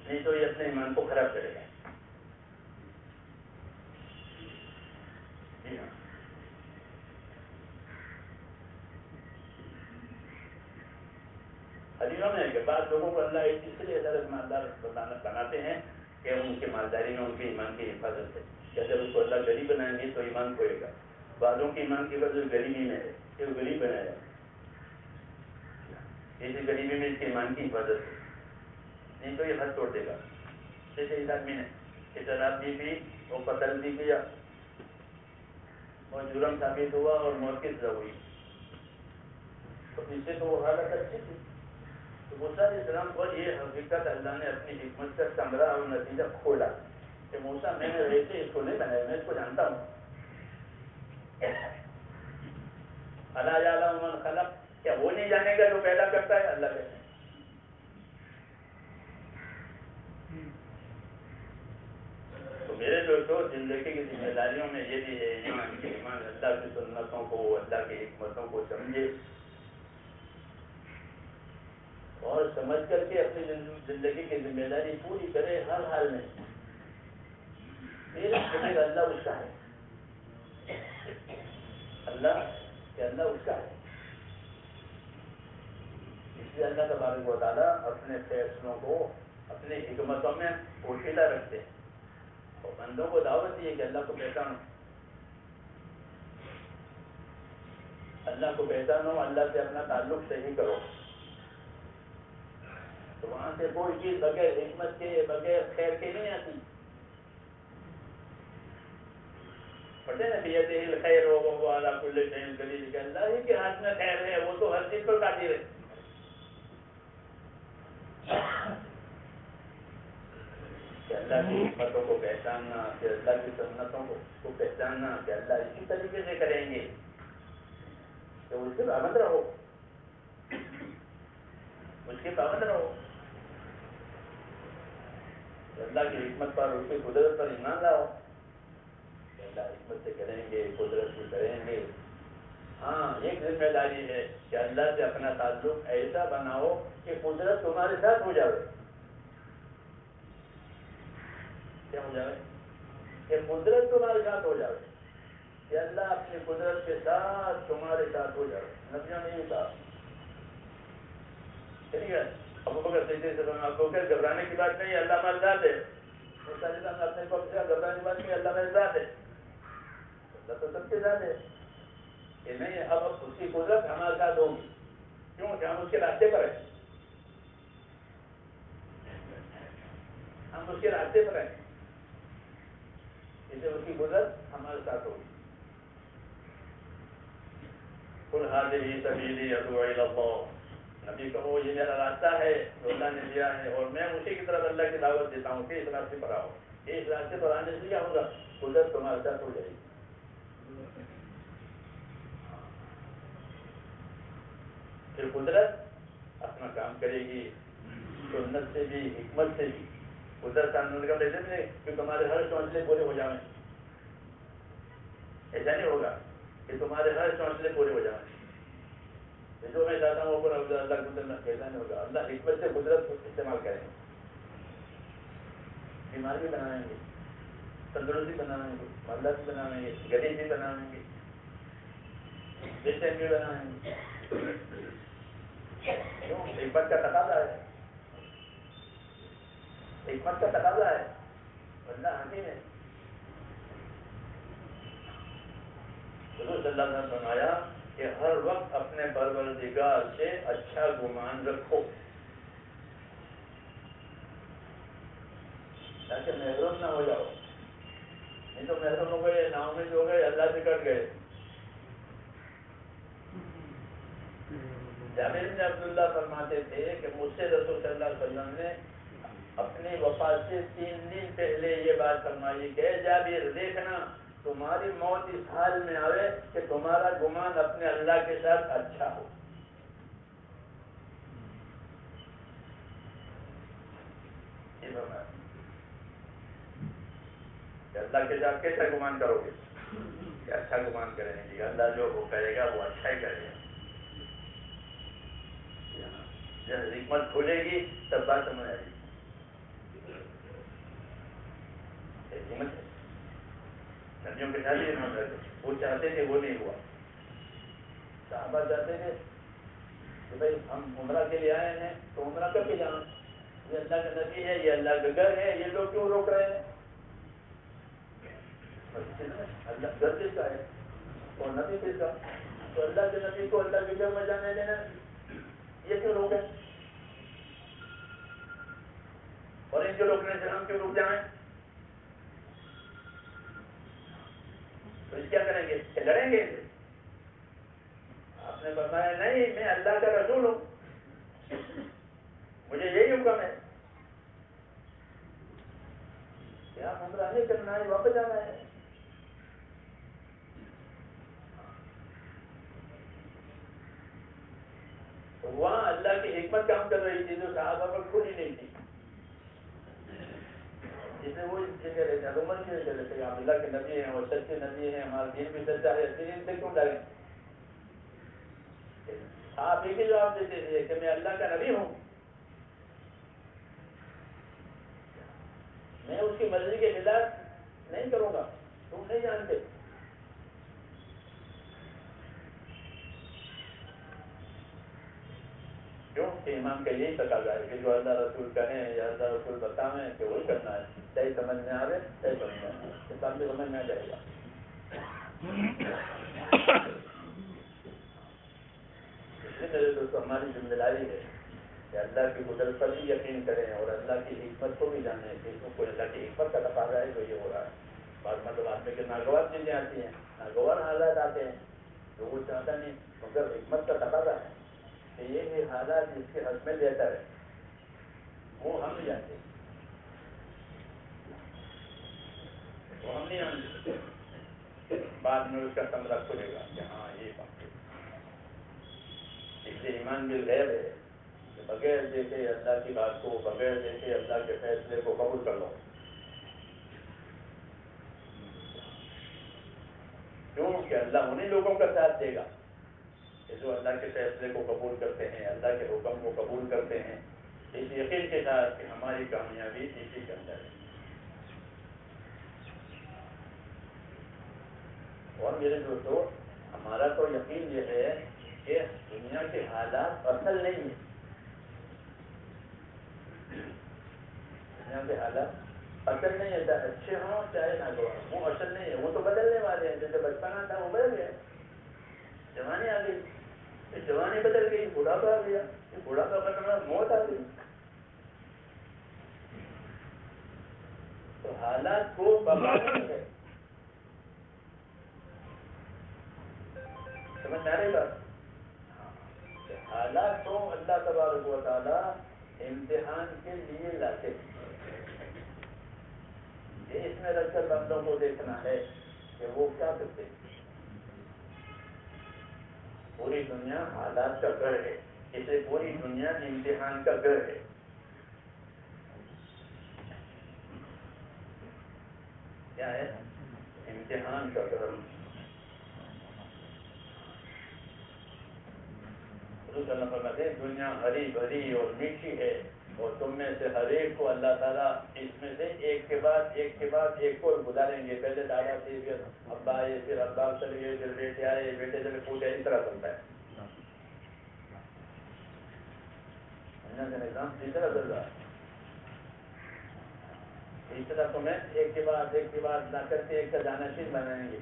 نہیں تو یہ اپنے ایمان کو خراب کرے گا. جی ہاں, حدیثوں میں ہے کہ بعض لوگوں کو اللہ اس لیے حضرت مالدار بناتے ہیں کہ ان کی مالداری میں ان کے ایمان کی حفاظت ہے. کہ جب اس کو اللہ غریب بنائیں گے تو ایمان کھوئے گا. بعضوں کی ایمان کی حفاظت غریبی میں ہے کہ وہ غریب بنایا, اسی غریبی میں اس کے ایمان کی حفاظت ہے, نہیں تو یہ حد توڑ دے گا. جیسے اس آدمی نے شراب بھی پی اور قتل بھی کیا اور جرم ثابت ہوا اور موت کی سزا ہوئی, تو اس سے تو وہ حالت اچھی تھی. تو موسیٰ علیہ السلام کو یہ حقیقت اللہ نے اپنی حکمت کا ثمرہ اور نتیجہ کھولا کہ موسیٰ میں نے ویسے اس کو نہیں بنایا, میں اس کو جانتا ہوں. الا یعلم من خلق, کیا وہ نہیں جانے گا جو پیدا کرتا ہے؟ اللہ کہتے ہیں. تو میرے دوستوں, زندگی کی ذمہ داریوں میں یہ بھی ہے ایمان اللہ کی سنتوں کو, اللہ کی حکمتوں کو سمجھے اور سمجھ کر کے اپنی زندگی کی ذمہ داری پوری کرے ہر حال میں. پھر اللہ اس کا ہے, اللہ اس کا ہے. اس لیے اللہ تبارک و تعالیٰ اپنے فیصلوں کو اپنی حکمتوں میں پوشیدہ رکھتے ہیں اور بندوں کو دعوت دی ہے کہ اللہ کو پہچانو, اللہ کو پہچانو, اللہ سے اپنا تعلق صحیح کرو. تو وہاں سے کوئی چیز بغیر حکمت کے, بغیر خیر کے نہیں آتی. پڑھتے ہیں نا بیدہ الخیر وهو علی کل شیء قدیر, کہ اللہ ہی کے ہاتھ میں خیر ہے, وہ تو ہر چیز پر قادر ہے. کہ اللہ کی حکمتوں کو پہچاننا, کہ اللہ کی سنتوں کو پہچاننا, کہ اللہ اسی طریقے سے کریں گے تو اس کے پابند رہو، اس کے پابند رہو، اللہ کی حکمت پر، اس کی قدرت پر ایمان لاؤ کہ اللہ حکمت سے کریں گے، قدرت سے کریں گے۔ ہاں ایک ذمہ داری ہے کہ اللہ سے اپنا تعلق ایسا بناؤ کہ قدرت تمہارے ساتھ ہو جائے۔ کیا ہو جائے؟ کہ قدرت تمہارے ساتھ ہو جائے، کہ اللہ اپنی قدرت کے ساتھ تمہارے ساتھ ہو جائے۔ نبیوں نے یہ کہا، ٹھیک ہے؟ ابو بکر صدیق سے ابو بکر گھبرانے کی بات نہیں، اللہ ہمارے ساتھ ہے۔ موسیٰ علیہ السلام نے اپنے کو گھبرانے کی بات نہیں، اللہ میرے ساتھ ہے۔ اللہ تو سب کے ساتھ ہے کہ نہیں، اب اس کی قدرت ہمارے ساتھ ہوگی، کیوں کہ ہم اس کے راستے پر ہیں، ہم اس کے راستے پر ہیں، اس لیے اس کی قدرت ہمارے ساتھ ہوگی۔ قل هذه سبیلی ادعو الی اللہ، نبی کہو یہ میرا راستہ ہے جو اللہ نے دیا ہے، اور میں اسی کی طرف اللہ کی دعوت دیتا ہوں کہ اس راستے پر آؤ۔ اس راستے پر آنے سے کیا ہوگا؟ قدرت تمہارے ساتھ ہو جائے گی۔ پھر قدرت اپنا کام کرے گی، سنت سے بھی، حکمت سے بھی۔ قدرت کا مطلب ایسے نہیں کہ تمہارے ہر چونچلے پورے ہو جائیں، ایسا نہیں ہوگا کہ تمہارے ہر چونچلے پورے ہو جائیں، جو میں چاہتا ہوں وہ اللہ قدرت ایسا نہیں ہوگا۔ اللہ حکمت سے قدرت کو استعمال کریں گے، بیمار بھی بنائیں گے، تندرستی بنائیں گے، مالدار بھی بنائیں گے، غریب بھی بنائیں گے، بے چین بھی بنائیں گے۔ کیوں؟ حکمت کا تقاضا ہے، حکمت کا تقاضا ہے، اللہ حکیم ہے۔ حضور صلی اللہ علیہ وسلم نے فرمایا کہ ہر وقت اپنے پروردگار سے اچھا گمان رکھو تاکہ محروم نہ ہو جاؤ، نہیں تو محروم ہو گئے، نا امید ہو گئے، اللہ سے کٹ گئے۔ جابر بن عبداللہ فرماتے تھے کہ مجھ سے رسول صلی اللہ علیہ وسلم نے اپنی وفات سے 3 دن پہلے یہ بات فرمائی کہ اے جابر دیکھنا تمہاری موت اس حال میں آئے کہ تمہارا گمان اپنے اللہ کے ساتھ اچھا ہو۔ یہ فرمایا کہ اللہ کے ساتھ کیسا گمان کرو گے؟ کہ اچھا گمان کریں گے، اللہ جو وہ کرے گا وہ اچھا ہی کرے گا۔ جب حکمت کھلے گی تب بات سمجھ آئے گی۔ حکمت نبیوں کے ساتھ یہ معاملہ ہے، وہ چاہتے تھے وہ نہیں ہوا۔ صحابہ چاہتے تھے کہ بھائی ہم عمرہ کے لیے آئے ہیں تو عمرہ کر کے جانا، یہ اللہ کا نبی ہے، یہ اللہ کا گھر ہے، یہ لوگ کیوں روک رہے ہیں؟ اللہ گھر کس کا ہے اور نبی کس کا؟ تو اللہ کے نبی کو اللہ کے گھر میں جانے دینا، یہ کیوں روکے؟ اور ان کے روکنے سے ہم کیوں رک جائیں؟ تو اس کیا کریں گے کہ لڑیں گے؟ آپ نے فرمایا نہیں، میں اللہ کا رسول ہوں، مجھے یہی حکم ہے کہ آپ عمرہ نہیں کرنا ہے، واپس جانا ہے۔ تو وہاں اللہ کی حکمت کام کر رہی تھی جو صحابہ پر کھلی نہیں تھی، جسے وہ جگہ رہتے ہیں عمر کی وجہ سے آپ اللہ کے نبی ہیں اور سچے نبی ہیں، ہمارا دین بھی سچا ہے، دین سے کیوں ڈریں؟ آپ ایک ہی جواب دیتے تھے کہ میں اللہ کا نبی ہوں، میں اس کی مرضی کے خلاف نہیں کروں گا، تم نہیں جانتے۔ کیوں کہ امام کا یہی تقاضا ہے کہ جو اللہ رسول کہیں یا اللہ رسول بتائیں کہ وہی کرنا ہے، چاہے سمجھ میں آئے چاہے سمجھ میں آئے، اسلام میں سمجھ میں آ جائے گا۔ اس لیے میرے دوستوں ہماری ذمہ داری ہے کہ اللہ کی قدرت پر بھی یقین کریں اور اللہ کی حکمت کو بھی جانیں کہ اس کو اللہ کی حکمت کا تقاضا ہے جو یہ ہو رہا ہے۔ بعض مطلب آدمی کے ناگوار چیزیں آتی ہیں، ناگوار حالات آتے ہیں جو وہ چاہتا نہیں، مگر حکمت کا تقاضا ہے کہ یہ حالات جس کے حق میں بہتر ہے وہ ہم نہیں جانتے، وہ ہم نہیں جانتے، بعد میں اس کا کمرہ کھلے گا کہ ہاں یہ بات ہے۔ یہ ایمان بالغیب ہے کہ بغیر دیکھے اللہ کی بات کو، بغیر دیکھے اللہ کے فیصلے کو قبول کر لو. کیوں کہ اللہ انہیں لوگوں کا ساتھ دے گا کہ جو اللہ کے فیصلے کو قبول کرتے ہیں، اللہ کے حکم کو قبول کرتے ہیں، اس یقین کے ساتھ کہ ہماری کامیابی اسی کے اندر ہے. اور میرے دوستو، ہمارا تو یقین یہ ہے کہ دنیا کے حالات اصل نہیں ہیں. دنیا کے حالات اصل نہیں ہے، چاہے اچھے ہوں چاہے ناگوار ہوں، وہ اصل نہیں ہے. وہ تو بدلنے والے ہیں. جیسے بچپنا تھا وہ بدل گیا، جوانی آ گئی، یہ جوانی بدل گئی، بڑھاپا آ گیا، یہ بڑھاپا بدلنا موت آ گئی. تو حالات کو بقا نہیں ہے. سمجھ آ رہی بات؟ حالات کو اللہ تبارک و تعالیٰ امتحان کے لیے لاتے ہیں. یہ اس میں رکھ کر بندوں کو دیکھنا ہے کہ وہ کیا کرتے ہیں. پوری دنیا حالات کا گھر ہے، اسے پوری دنیا امتحان کا گھر ہے. کیا ہے؟ امتحان کا گھر. دنیا ہری بھری اور میٹھی ہے، اور تم میں سے ہر ایک کو اللہ تعالیٰ اس میں سے ایک کے بعد ایک کو گزاریں گے. پہلے دادا تھے، پھر ابا آئے، پھر ابا چلے گئے، پھر بیٹے آئے، بیٹے چلے پوچھے، اس طرح چلتا ہے. نظام اس طرح چل رہا ہے. اس طرح تمہیں ایک کے بعد لا کر کے ایک کا جانشین بنائیں گے.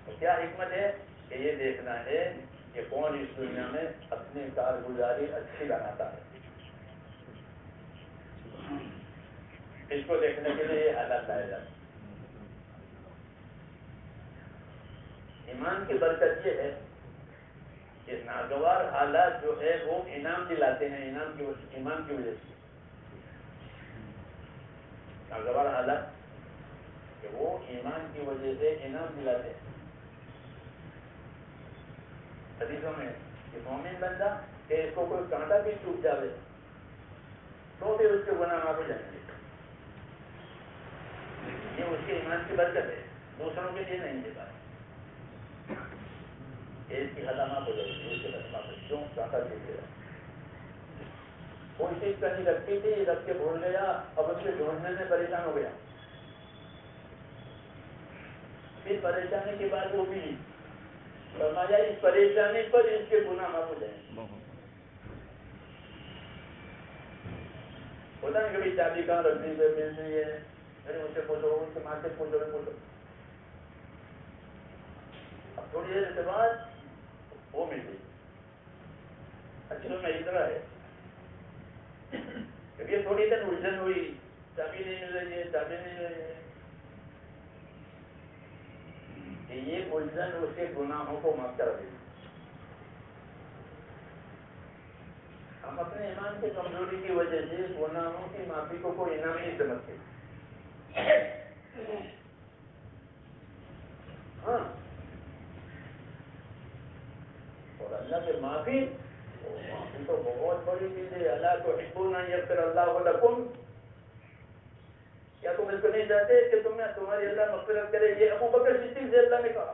تو کیا حکمت ہے کہ یہ دیکھنا ہے کہ کون اس دنیا میں اپنی کارگزاری اچھی بناتا ہے. اس کو دیکھنے کے لیے یہ حالات لائے جاتے ہیں. ایمان کی برکت یہ ہے کہ ناگوار حالات جو ہے وہ انعام دلاتے ہیں. ایمان کی وجہ سے ناگوار حالات کہ وہ ایمان کی وجہ سے انعام دلاتے ہیں. حدیثوں میں کہ مومن بندہ کہ اس کو کوئی کانٹا بھی چوب جاوے تو پھر اس کے گناہ معاف ہو جائیں گے. یہ اس کے ایمان کی برکت ہے، دوسروں کے لیے نہیں دیتا. اس کی حد معاف ہو جائے گی، اس کے بعد کیوں کانٹا چوب گیا. کوئی چیز کہیں رکھی تھی، رکھ کے بھول گیا، اب اس کے ڈھونڈنے میں پریشان ہو گیا. پھر پریشانی کے بعد وہ ملی، فرمایا اس پریشانی پر اس کے گناہ معاف ہو جائیں گے. ہوتا ہے کبھی چابی کہاں رکھنی ہے، مل نہیں ہے، میرے مجھ سے پوچھو، ان سے ماں سے پوچھو. اب تھوڑی دیر کے بعد وہ مل گئی. اچھی میں اس طرح ہے کہ یہ تھوڑی دیر الجھن ہوئی، چابی نہیں مل رہی ہے، چابی نہیں مل رہی ہے. کہ یہ الجھن اس کے گناہوں کو معاف کر دے. ہم اپنے ایمان کی کمزوری کی وجہ سے گناہوں کی معافی کو کوئی انعام نہیں سمجھتے. ہاں، اور اللہ کے معافی تو بہت بڑی چیز ہے. اللہ تو حبونا یغفر اللہ لکم، کیا تم اس کو نہیں چاہتے کہ تمہاری اللہ مغفرت کرے؟ یہ ابو بکر صدیق سے اللہ نے کہا،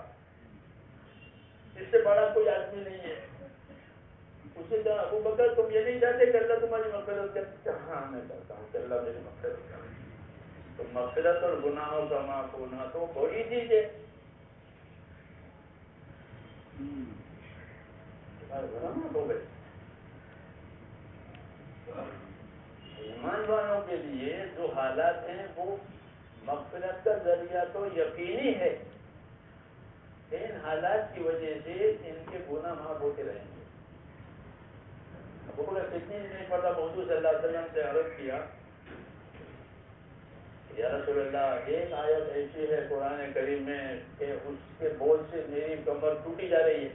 اس سے بڑا کوئی آدمی نہیں ہے. اسے کہا ابو بکر تم یہ نہیں چاہتے کہ اللہ تمہاری مغفرت کرے؟ ہاں میں چاہتا ہوں کہ اللہ میری مغفرت کرے. تو مغفرت اور گناہوں کا معاف ہونا تو بڑی چیز ہے. گناہ معاف ہو گئے. ایمان والوں کے لیے جو حالات ہیں وہ مغفرت کا ذریعہ تو یقینی ہے. ان حالات کی وجہ سے ان کے گناہ معاف ہوتے رہیں گے. ابو بکر صدیق نے پڑھا، حضور صلی اللہ علیہ وسلم سے عرض کیا یا رسول اللہ، ایک آیت ایسی ہے قرآن کریم میں کہ اس کے بوجھ سے میری کمر ٹوٹی جا رہی ہے.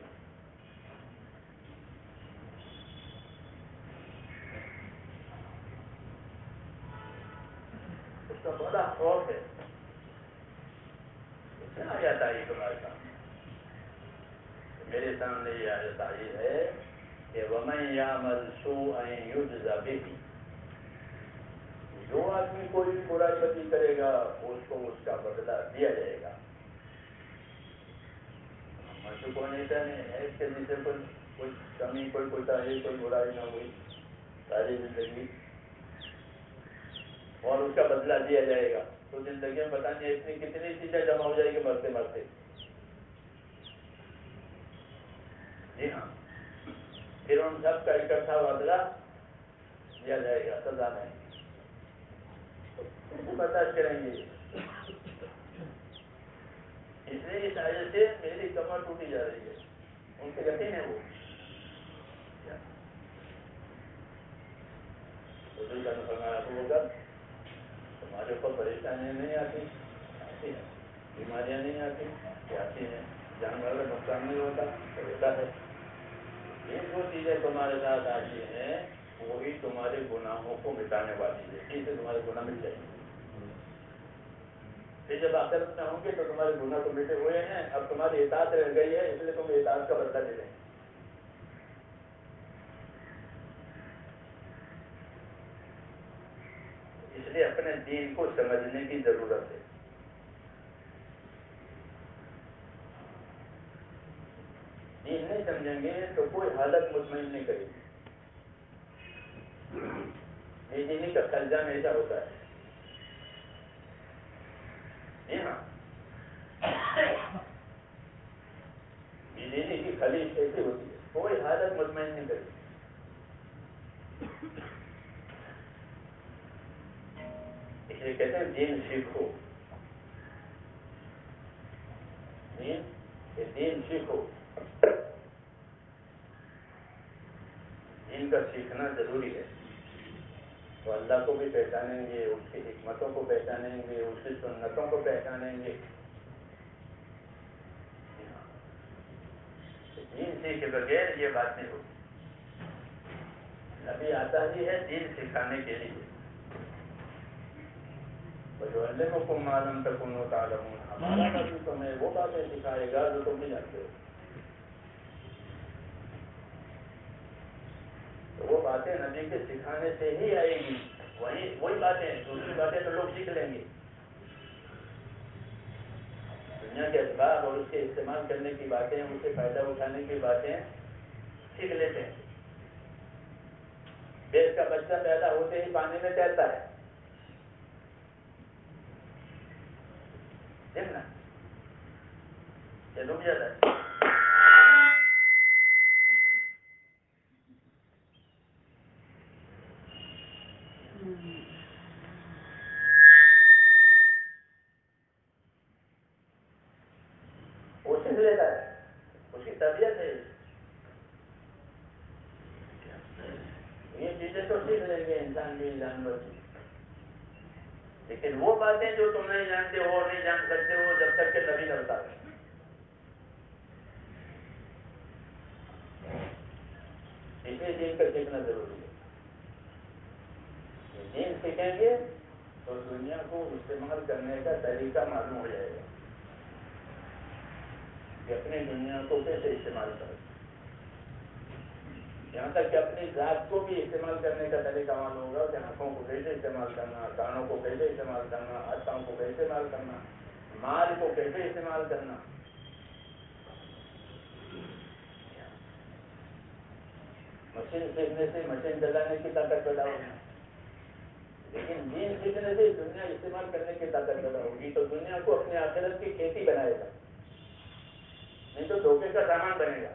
اس کا بڑا خوف ہے. کیا آیت آئی تمہارے سامنے؟ میرے سامنے یہ آیت آئی ہے کہ وَمَن يَعْمَلْ سُوءًا يُجْزَ بِهِ، جو آدمی کوئی برائی بدی کرے گا اس کو اس کا بدلہ دیا جائے گا. مجھے کو نہیں ہے اس کے جیسے کوئی کمی، کوئی کوتاہی، کوئی برائی نہ ہوئی ساری زندگی، اور اس کا بدلہ دیا جائے گا. تو زندگی میں پتہ نہیں اتنی کتنی چیزیں جمع ہو جائے گی مرتے مرتے. جی ہاں، پھر ان سب کا اکٹھا بدلہ دیا جائے گا سزا میں. برداشت کریں گے. اس لیے اس آیت سے میری کمر ٹوٹی جا رہی ہے. ان کے یقین ہے وہ حضور کا فرمایا ہوگا تمہارے اوپر پریشانیاں نہیں آتی ہیں، بیماریاں نہیں آتی ہیں، جانور کا نقصان نہیں ہوتا ہوتا ہے. یہ جو چیزیں تمہارے ساتھ آتی ہیں وہی تمہارے گناہوں کو مٹانے والی ہے. اس سے تمہارے گناہ مٹ جائیں گے. پھر جب آخرت میں ہوں گے تو تمہارے گناہ تو مٹے ہوئے ہیں، اب تمہاری اطاعت رہ گئی ہے، اس لیے تم اطاعت کا بدلہ دے دیں. اس لیے اپنے دین کو سمجھنے کی ضرورت ہے. دین نہیں سمجھیں گے تو کوئی حالت مطمئن نہیں کرے گی. بے دینی کا خرچہ ایسا ہوتا ہے. جی ہاں، بے دینی کی خلیج ایسی ہوتی ہے، کوئی حالت مطمئن نہیں کرے گی. اس لیے کہتے ہیں دین سیکھو. دین سیکھو. دین کا سیکھنا ضروری ہے. تو اللہ کو بھی پہچانیں گے، اس کی حکمتوں کو پہچانیں گے، اس کی سنتوں کو پہچانیں گے. دین سیکھ کے بغیر یہ بات نہیں ہوگی. نبی آتا ہی ہے دین سکھانے کے لیے. وَيُعَلِّمُكُم مَّا لَمْ تَكُونُوا تَعْلَمُونَ. ہمارا نبی تمہیں وہ باتیں سکھائے گا جو تم نہیں جانتے ہو. تو وہ باتیں نبی کے سکھانے سے ہی آئے گی. وہی باتیں، دوسری باتیں تو لوگ سیکھ لیں گے. دنیا کے اسباب اور اس کے استعمال کرنے کی باتیں، اس سے فائدہ اٹھانے کی باتیں سیکھ لیتے ہیں. دیش کا بچہ پیدا ہوتے ہی پانی میں تیرتا ہے. دیکھنا یہ ڈوب جاتا ہے. وہ سیکھ لیتا ہے، اس کی طبیعت ہے. یہ چیزیں تو سیکھ لیں گے انسان بھی، جانور بھی. لیکن وہ باتیں جو تم نہیں جانتے ہو اور نہیں جان سکتے ہو جب تک کہ نبی نہ بتائے. اس لیے دین کا سیکھنا ضروری ہے. دین سیکھیں گے تو دنیا کو استعمال کرنے کا طریقہ معلوم ہو جائے گا کہ اپنی دنیا کو کیسے استعمال کریں. یہاں تک کہ اپنی ذات کو بھی استعمال کرنے کا طریقہ معلوم ہوگا کہ آنکھوں کو کیسے استعمال کرنا، کانوں کو کیسے استعمال کرنا، ہاتھوں کو کیسے استعمال کرنا، مال کو کیسے استعمال کرنا. مشین سیکھنے سے مشین چلانے کی طاقت پیدا ہوگی، لیکن دین سیکھنے سے دنیا استعمال کرنے کی طاقت پیدا ہوگی. تو دنیا کو اپنی آخرت کی کھیتی بنائے گا، نہیں تو دھوکے کا سامان بنے گا.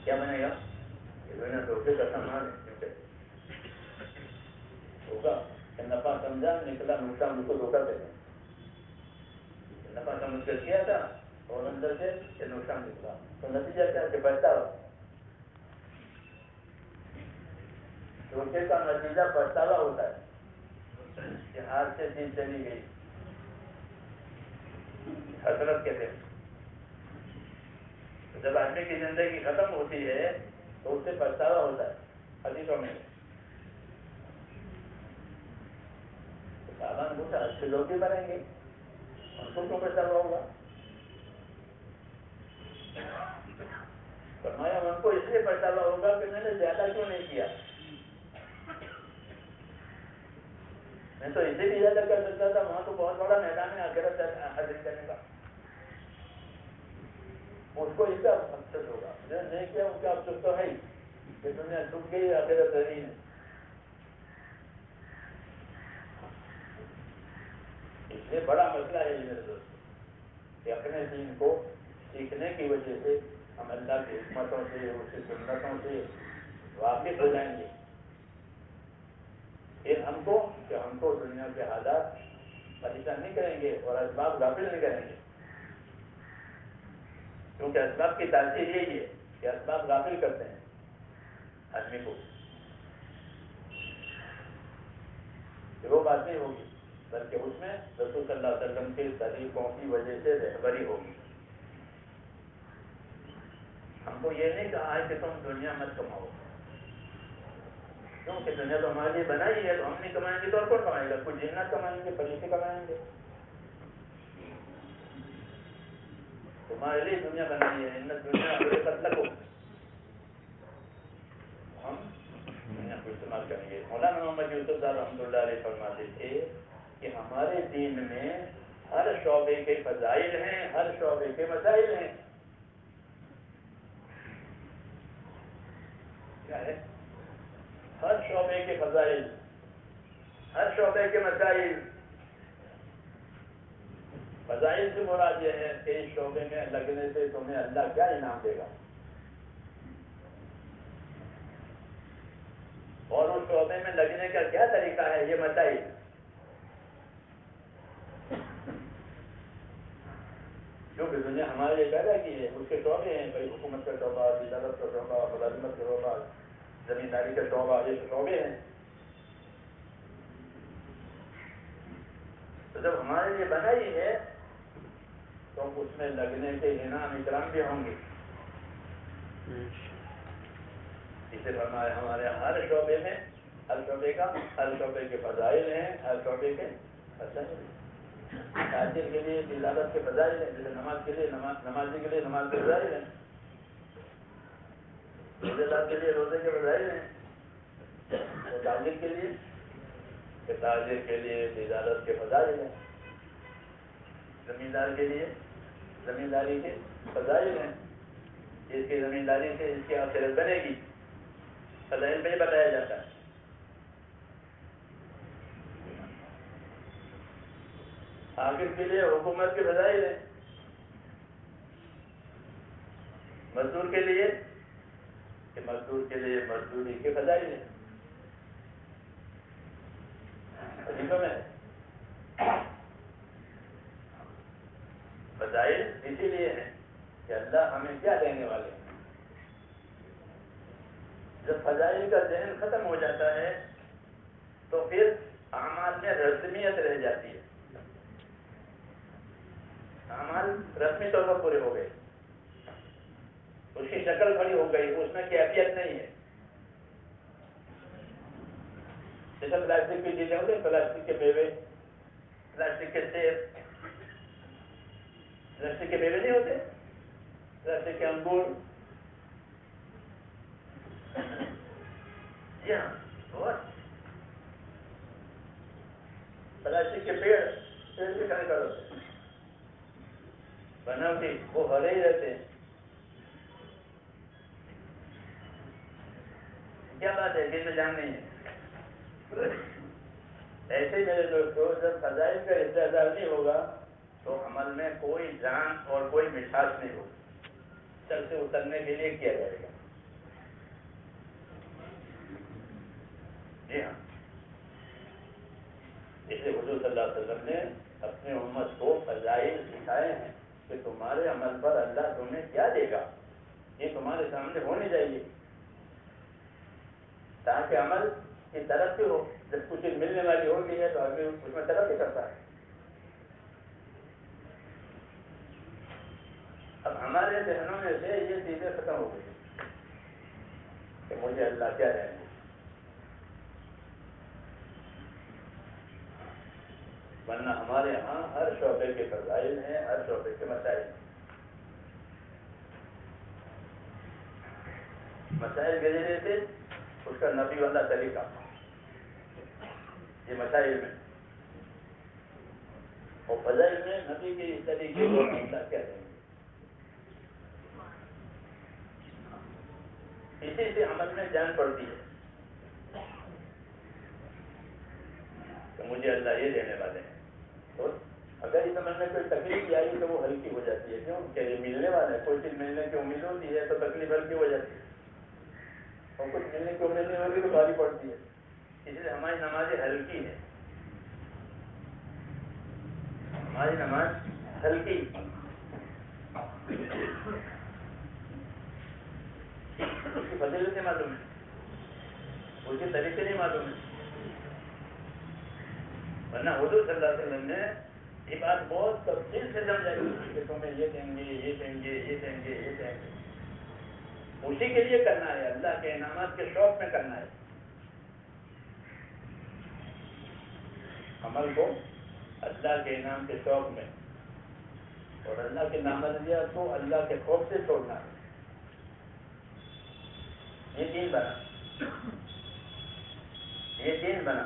کیا بنے گا؟ یہ دنیا دھوکے کا سامان ہے. ہوگا کہ نفع سمجھا نکلا نقصان، اس کو دھوکہ کہتے ہیں. نفع سمجھ کر کیا تھا اور اندر سے یہ نقصان نکلا، تو نتیجہ کیا کہ پچھتاوا. دھوکے کا نتیجہ پچھتاوا ہوتا ہے کہ ہاتھ سے چیز چلی گئی. حسرت کہتے ہیں. جب آدمی کی زندگی ختم ہوتی ہے تو اس سے پچھتاوا ہوتا ہے. حدیثوں میں سامان پوچھا اچھے لوگ بھی بنیں گے ان کو کیوں پیسہ ہوا ہوگا؟ فرمایا ان کو اس لیے پچھتاوا ہوگا کہ میں نے زیادہ کیوں نہیں کیا، میں تو اسے بھی زیادہ کر سکتا تھا، وہاں تو بہت بڑا میدان ہے آخرت حاضر کرنے کا، اس کو اس کا افسوس ہوگا، جو نہیں کیا ان کا افسوس تو ہے ہی کہ دنیا ڈوب گئی آخرت رہی نہیں۔ اس لیے بڑا مسئلہ ہے میرے دوست کہ اپنے دین کو سیکھنے کی وجہ سے ہم اللہ کی حکمتوں سے اس کی سنتوں سے واقف ہو جائیں گے، پھر ہم کو دنیا کے حالات پریشان نہیں کریں گے اور اسباب غافل نہیں کریں گے، کیونکہ اسباب کی تاثیر یہی ہے کہ اسباب غافل کرتے ہیں آدمی کو، وہ بات نہیں ہوگی بلکہ اس میں رسول صلی اللہ علیہ وسلم کے طریقوں کی وجہ سے رہبری ہوگی۔ ہم کو یہ نہیں کہا ہے کہ تم دنیا مت کماؤ، کیونکہ دنیا تو ہمارے لیے بنائی ہے، تو ہم نہیں کمائیں گے تو اور کون کمائے گا؟ کچھ جنات کمائیں گے، فرشتے کمائیں گے، تمہارے لیے دنیا بنائی ہے، ان دنیا خلقت لکم، ہم دنیا کو استعمال کریں گے۔ مولانا محمد یوسف صاحب رحمۃ اللہ علیہ فرماتے تھے کہ ہمارے دین میں ہر شعبے کے فضائل ہیں، ہر شعبے کے مسائل ہیں۔ کیا ہے؟ ہر شعبے کے فضائل، ہر شعبے کے مسائل۔ فضائل سے مراد یہ ہے کہ اس شعبے میں لگنے سے تمہیں اللہ کیا انعام دے گا، اور اس شعبے میں لگنے کا کیا طریقہ ہے، یہ مسائل۔ کیونکہ دنیا ہمارے لیے پیدا کی ہے، اس کے شعبے ہیں، بھائی حکومت کا شعبہ، تجارت کا شعبہ، ملازمت کا شعبہ، زمینداری کا شعبہ، یہ شعبے ہیں۔ تو جب ہمارے لیے بنائی ہے تو اس میں لگنے کے انعام اکرام بھی ہوں گے۔ اسے فرمایا ہمارے ہر شعبے میں، ہر شعبے کے فضائل ہیں، ہر شعبے کے فضائل ہیں۔ تاجر کے لیے تجارت کے فضائل ہیں، جیسے نماز کے لیے نمازی کے لیے نماز کے فضائل ہیں، روزے دار کے لیے روزے کے فضائل ہیں، اور تاجر کے لیے تجارت کے فضائل ہیں، زمیندار کے لیے زمینداری کے فضائل ہیں، جس کی زمینداری سے اس کی آخرت بنے گی، فضائل میں بتایا جاتا ہے۔ آخر کے لیے حکومت کے فضائل ہیں، مزدور کے لیے مزدوری کے فضائل ہیں۔ حدیثوں میں فضائل اسی لیے ہیں کہ اللہ ہمیں کیا دینے والے ہیں۔ جب فضائل کا ذہن ختم ہو جاتا ہے تو پھر اعمال میں رسمیت رہ جاتی ہے، اعمال رسمی طور پر پورے ہو گئے، اس کی شکل کھڑی ہو گئی، اس میں کیفیت نہیں ہے۔ جیسے پلاسٹک کی چیزیں ہوتی ہیں، پلاسٹک کے میوے، پلاسٹک کے سیب، پلاسٹک کے میوے نہیں ہوتے، پلاسٹک کے انگور، جی ہاں، اور پلاسٹک کے پیڑ بھی کھڑے کر ہوتے ہیں، بناوٹی، وہ ہرے ہی رہتے ہیں۔ کیا بات ہے، جن میں جان نہیں ہے۔ ایسے میرے دوستوں، جب فضائل کا استحصال نہیں ہوگا تو عمل میں کوئی جان اور کوئی مٹھاس نہیں ہوگی، سر سے اترنے کے لیے کیا جائے گا۔ جی ہاں، اس لیے حضور صلی اللہ علیہ وسلم نے اپنے امت کو فضائل سکھائے ہیں کہ تمہارے عمل پر اللہ تمہیں کیا دے گا، یہ تمہارے سامنے ہونے چاہیے تاکہ عمل کی ترقی ہو۔ جب کچھ چیز ملنے والی ہوتی ہے تو آدمی اس میں ترقی کرتا ہے۔ اب ہمارے ذہنوں میں سے یہ چیزیں ختم ہو گئی کہ مجھے اللہ کیا رہے گا۔ ورنہ ہمارے ہاں ہر شعبے کے فضائل ہیں، ہر شعبے کے مسائل ہیں. مسائل گزرے تھے اس کا نبی والا طریقہ یہ مسائل میں، اور فضائل میں نبی کے اس طریقے کو اللہ کیا دیں گے. اسی سے عمل میں جان پڑتی ہے کہ مجھے اللہ یہ دینے والے ہیں. تو اگر اس عمل میں کوئی تکلیف آئی تو وہ ہلکی ہو جاتی ہے. کیوں کہ یہ ملنے والا ہے، کوئی چیز ملنے کی امید ہوتی ہے تو تکلیف ہلکی ہو جاتی ہے، اور کچھ ملنے کی امید نہیں ہوگی تو بھاری پڑتی ہے. اس لیے ہماری نماز ہلکی ہے، ہماری نماز ہلکی. اس کی فضیلتیں معلوم ہے، اس کے طریقے نہیں معلوم ہے. ورنہ حضور صلی اللہ علیہ وسلم نے یہ بات بہت تفصیل سے سمجھائی کہ تمہیں یہ دیں گے، یہ دیں گے، یہ دیں گے، یہ دیں گے. اسی کے لیے کرنا ہے، اللہ کے انعامات کے شوق میں کرنا ہے. عمل کو اللہ کے انعام کے شوق میں اور اللہ کے نامرضیات کو اللہ کے خوف سے چھوڑنا ہے. یہ دین بنا، یہ دین بنا.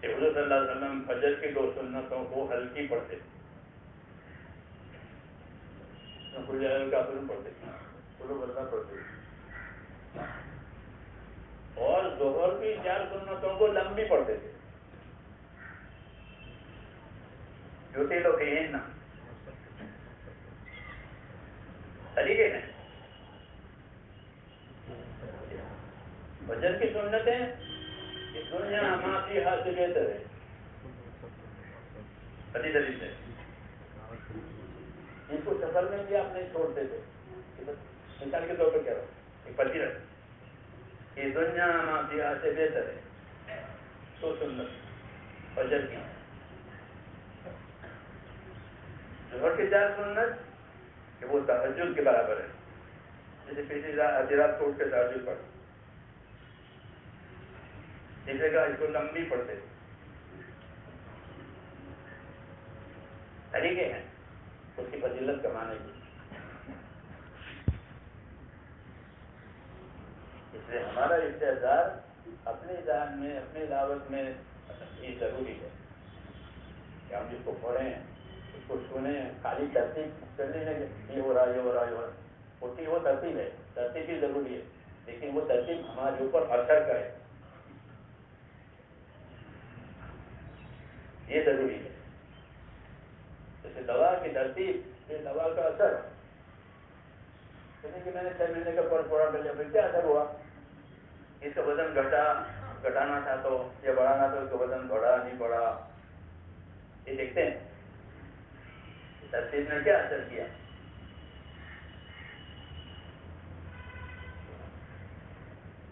کہ حضور صلی اللہ علیہ وسلم فجر کی 2 سنتوں کو ہلکی پڑھتے تھے. کل کا فلم پڑھتے تھے، کلو بدلا پڑھتے تھے. اور ظہر کی 4 سنتوں کو لمبی پڑھتے تھے. جو تھے لوگ نا طریقے میں فجر کی سنتیں کہ دنیا معافی حاصل بہتر ہے. حدیث سے ان کو سفر میں بھی آپ نہیں چھوڑتے تھے. مثال کے طور پہ کہہ رہا ہوں، ایک فضیلت کہ دنیا معافی حاصل بہتر ہے. تو سنت فجر کی، ظہر کی 4 سنت کہ وہ تہجد کے برابر ہے. جیسے پچھلی رات کو اٹھ کے تہجد پڑھ، جیسے کہ اس کو لمبی پڑھتے تھے. طریقے ہیں اس کی فضیلت کمانے کی. اس لیے ہمارا استعداد اپنی ذہن میں، اپنی دعوت میں یہ ضروری ہے کہ ہم جس کو پڑھیں، اس کو سنیں. خالی ترتیب کرنے میں یہ ہو رہا، یہ ہو رہا، یہ ہو رہا ہوتی، وہ ترتیب ہے، ترتیب بھی ضروری ہے، لیکن وہ ترتیب ہمارے اوپر اثر کرے یہ ضروری ہے. جیسے دوا کی ترتیب، یہ دوا کا اثر. جیسے کہ میں نے 6 مہینے کا کورس پورا کر لیا، پھر کیا اثر ہوا؟ اس کا وزن گھٹانا تھا تو یا بڑھانا تھا، اس کا وزن بڑھا نہیں بڑھا، یہ دیکھتے ہیں ترتیب نے کیا اثر کیا.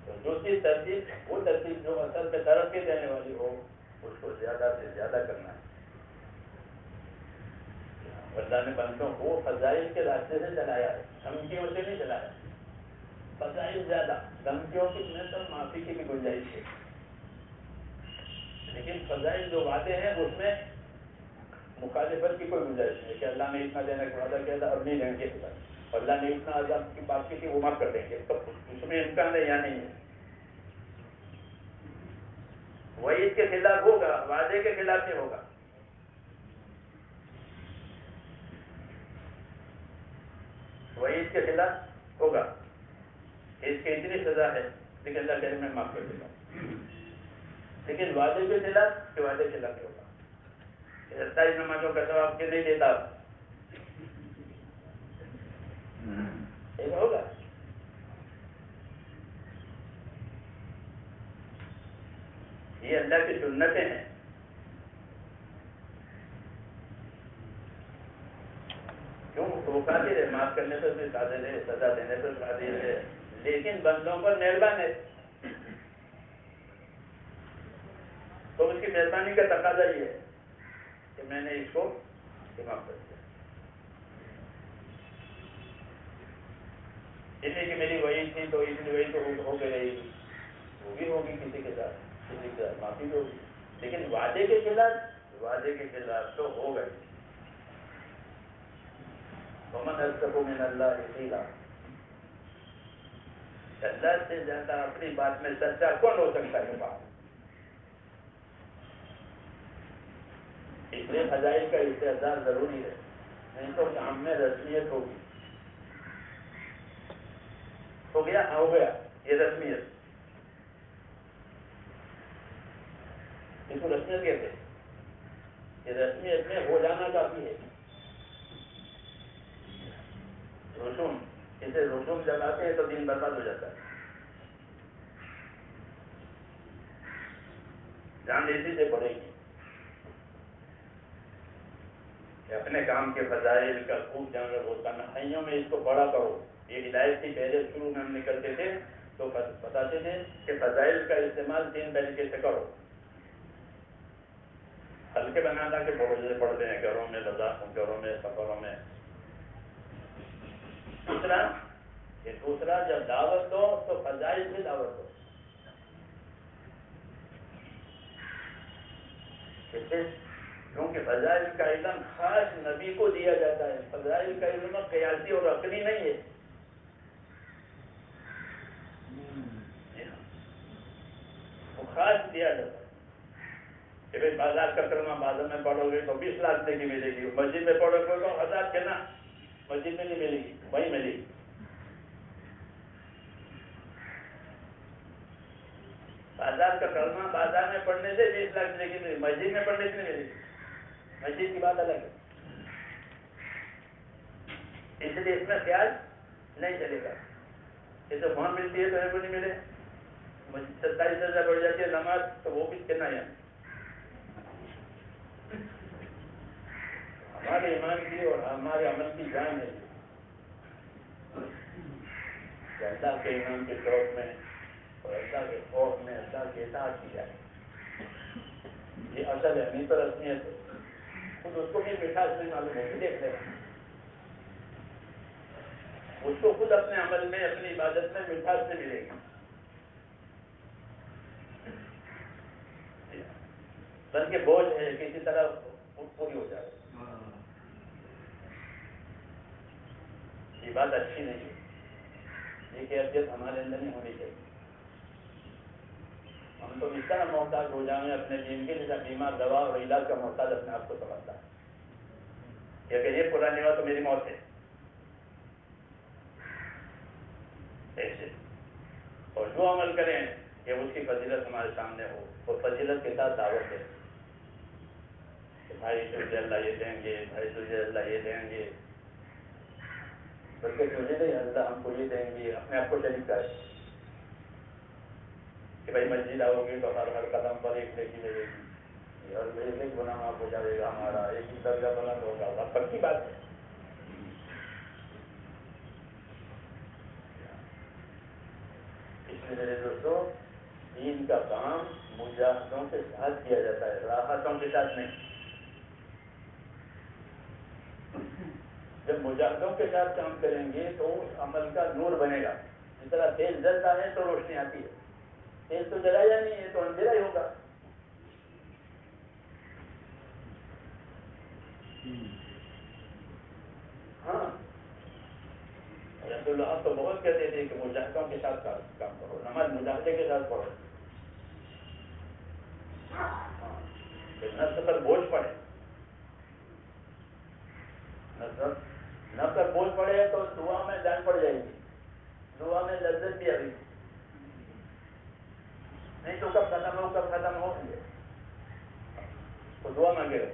تو جو چیز ترتیب، وہ ترتیب جو اثر پہ ترقی دینے والی ہو اس کو زیادہ سے زیادہ کرنا ہے. اللہ نے بندوں کو فضائل کے راستے سے چلایا ہے، دھمکیوں سے نہیں چلایا. فضائل زیادہ، دھمکیوں کی میں تو معافی کی بھی گنجائش ہے، لیکن فضائل جو وعدے ہیں اس میں مخالفت کی کوئی گنجائش نہیں ہے کہ اللہ نے اتنا دینے کا وعدہ کیا تھا اب نہیں دیں گے، اللہ نے اتنا عذاب کی بات کی تھی وہ معاف کر دیں گے، تو اس میں امکان ہے یا نہیں ہے. وعید کے خلاف ہوگا، وعدے کے خلاف نہیں ہوگا. وعید کے خلاف ہوگا، اس کی اتنی سزا ہے لیکن اللہ کریم میں معاف کر دے گا. لیکن وعدے کے خلاف کہ وعدے کے خلاف ہوگا. 27 نمازوں کا ثواب کہ نہیں دیتا ایسا ہوگا. یہ اللہ کی سنتیں ہیں. کیوں وہ قادر ہے معاف کرنے پر بھی قادر ہے، سزا دینے پر قادر ہے، لیکن بندوں پر مہربان ہے. تو اس کی مہربانی کا تقاضا یہ ہے کہ میں نے اس کو معاف کر دیا. اس لیے کہ میری وعید تھی تو اتنی وعید تو ہو کے رہی، وہ بھی ہوگی کسی کے ساتھ، کسی کے ساتھ معافی بھی ہوگی، لیکن وعدے کے خلاف تو ہوگا ہی۔ ومن اصدق من اللہ قیلا، اللہ سے زیادہ اپنی بات میں سچا کون ہو سکتا ہے بات؟ اس لیے فضائل کا استحضار ضروری ہے، نہیں تو کام میں رسمیت ہوگی۔ ہو گیا یہ رسمیت، اس کو رسمیت کہتے ہیں۔ یہ رسمیت میں ہو جانا کافی ہے۔ رسوم، اسے رسوم جب آتے ہیں تو دین برباد ہو جاتا ہے۔ جان اسی سے پڑے گی کہ اپنے کام کے فضائل کا خوب جان رکھو، تنہائیوں میں اس کو بڑا کرو۔ یہ ہدایت کی پہلے شروع میں ہم نکلتے تھے تو بتاتے تھے کہ فضائل کا استعمال 3 طریقے سے کرو۔ ہلکے بنانا کے بڑے پڑھتے ہیں گھروں میں، گھروں میں، سفروں میں۔ دوسرا جب دعوت دو تو فضائل سے دعوت دو۔ کیونکہ فضائل کا علم خاص نبی کو دیا جاتا ہے۔ فضائل کا علم قیاسی اور عقلی نہیں ہے، وہ خاص دیا جاتا ہے کہ بھائی بازار کا کلمہ بازار میں پڑھو گے تو 20 لاکھ کی ملے گی، مسجد میں پڑھو گے تو 1000 کے نا، مسجد میں نہیں ملے گی، وہیں ملے گی۔ بازار کا کلمہ بازار میں پڑھنے سے 20 لاکھ ملے گی، مسجد میں پڑھنے سے نہیں ملے گی، مسجد کی بات الگ ہے۔ اس لیے اس میں خیال نہیں چلے گا، اسے وہاں ملتی ہے تو ہے کو نہیں ملے، 27,000 بڑھ جاتی ہے نماز تو وہ بھی کہنا ہے۔ ہمارے ایمان کی اور ہمارے عمل کی جان ہے کہ اللہ کے ایمان کے شوق میں اور اللہ کے خوف میں اللہ کی اطاعت کی جائے۔ یہ اصل ہے، نہیں تو رسمیت ہے۔ خود اس کو بھی مٹھاس نہیں معلوم ہوگی، دیکھ لیں اس کو خود اپنے عمل میں، اپنی عبادت میں مٹھاس نہیں ملے گی، بلکہ بوجھ ہے کسی طرح پوری ہو جائے۔ یہ بات اچھی نہیں ہے، یہ کیفیت ہمارے اندر نہیں ہونی چاہیے۔ ہم تو اس طرح محتاج ہو جائیں اپنے دین کے، جیسا بیمار دوا اور علاج کا محتاج اپنے آپ کو سمجھتا ہے کہ اگر یہ پورا نہیں ہوا تو میری موت ہے، ایسے۔ اور جو عمل کریں کہ اس کی فضیلت ہمارے سامنے ہو، اور فضیلت کے ساتھ دعوت دیں کہ بھائی تجھے اللہ یہ دیں گے، بھائی تجھے اللہ یہ دیں گے، بلکہ تجھے نہیں اللہ ہم کو یہ دیں گے، اپنے آپ کو شریک کرے کہ بھائی مسجد آؤ گے تو ہر قدم پر ایک نیکی ملے گی، اور ایک گناہ معاف ہو جائے گا ہمارا، ایک ہی درجہ بلند ہوگا، پکی بات ہے۔ اس لیے میرے دوستوں، دین کا کام مجاہدوں کے ساتھ کیا جاتا ہے، راحتوں کے ساتھ نہیں۔ جب مجاہدوں کے ساتھ کام کریں گے تو اس عمل کا نور بنے گا۔ جس طرح تیل جلتا ہے تو روشنی آتی ہے، تیل تو جلایا نہیں ہے تو اندھیرا ہی ہوگا۔ ہاں، رسول اللہ تو بہت کہتے تھے کہ مجاہدوں کے ساتھ کام کرو، نماز مجاہدے کے ساتھ پڑھو۔ نفس پر بوجھ پڑے، نفس پر بوجھ پڑے تو دعا میں جان پڑ جائے گی، دعا میں لذت بھی آئے گی، نہیں تو کب ختم ہو گے تو دعا مانگے گا۔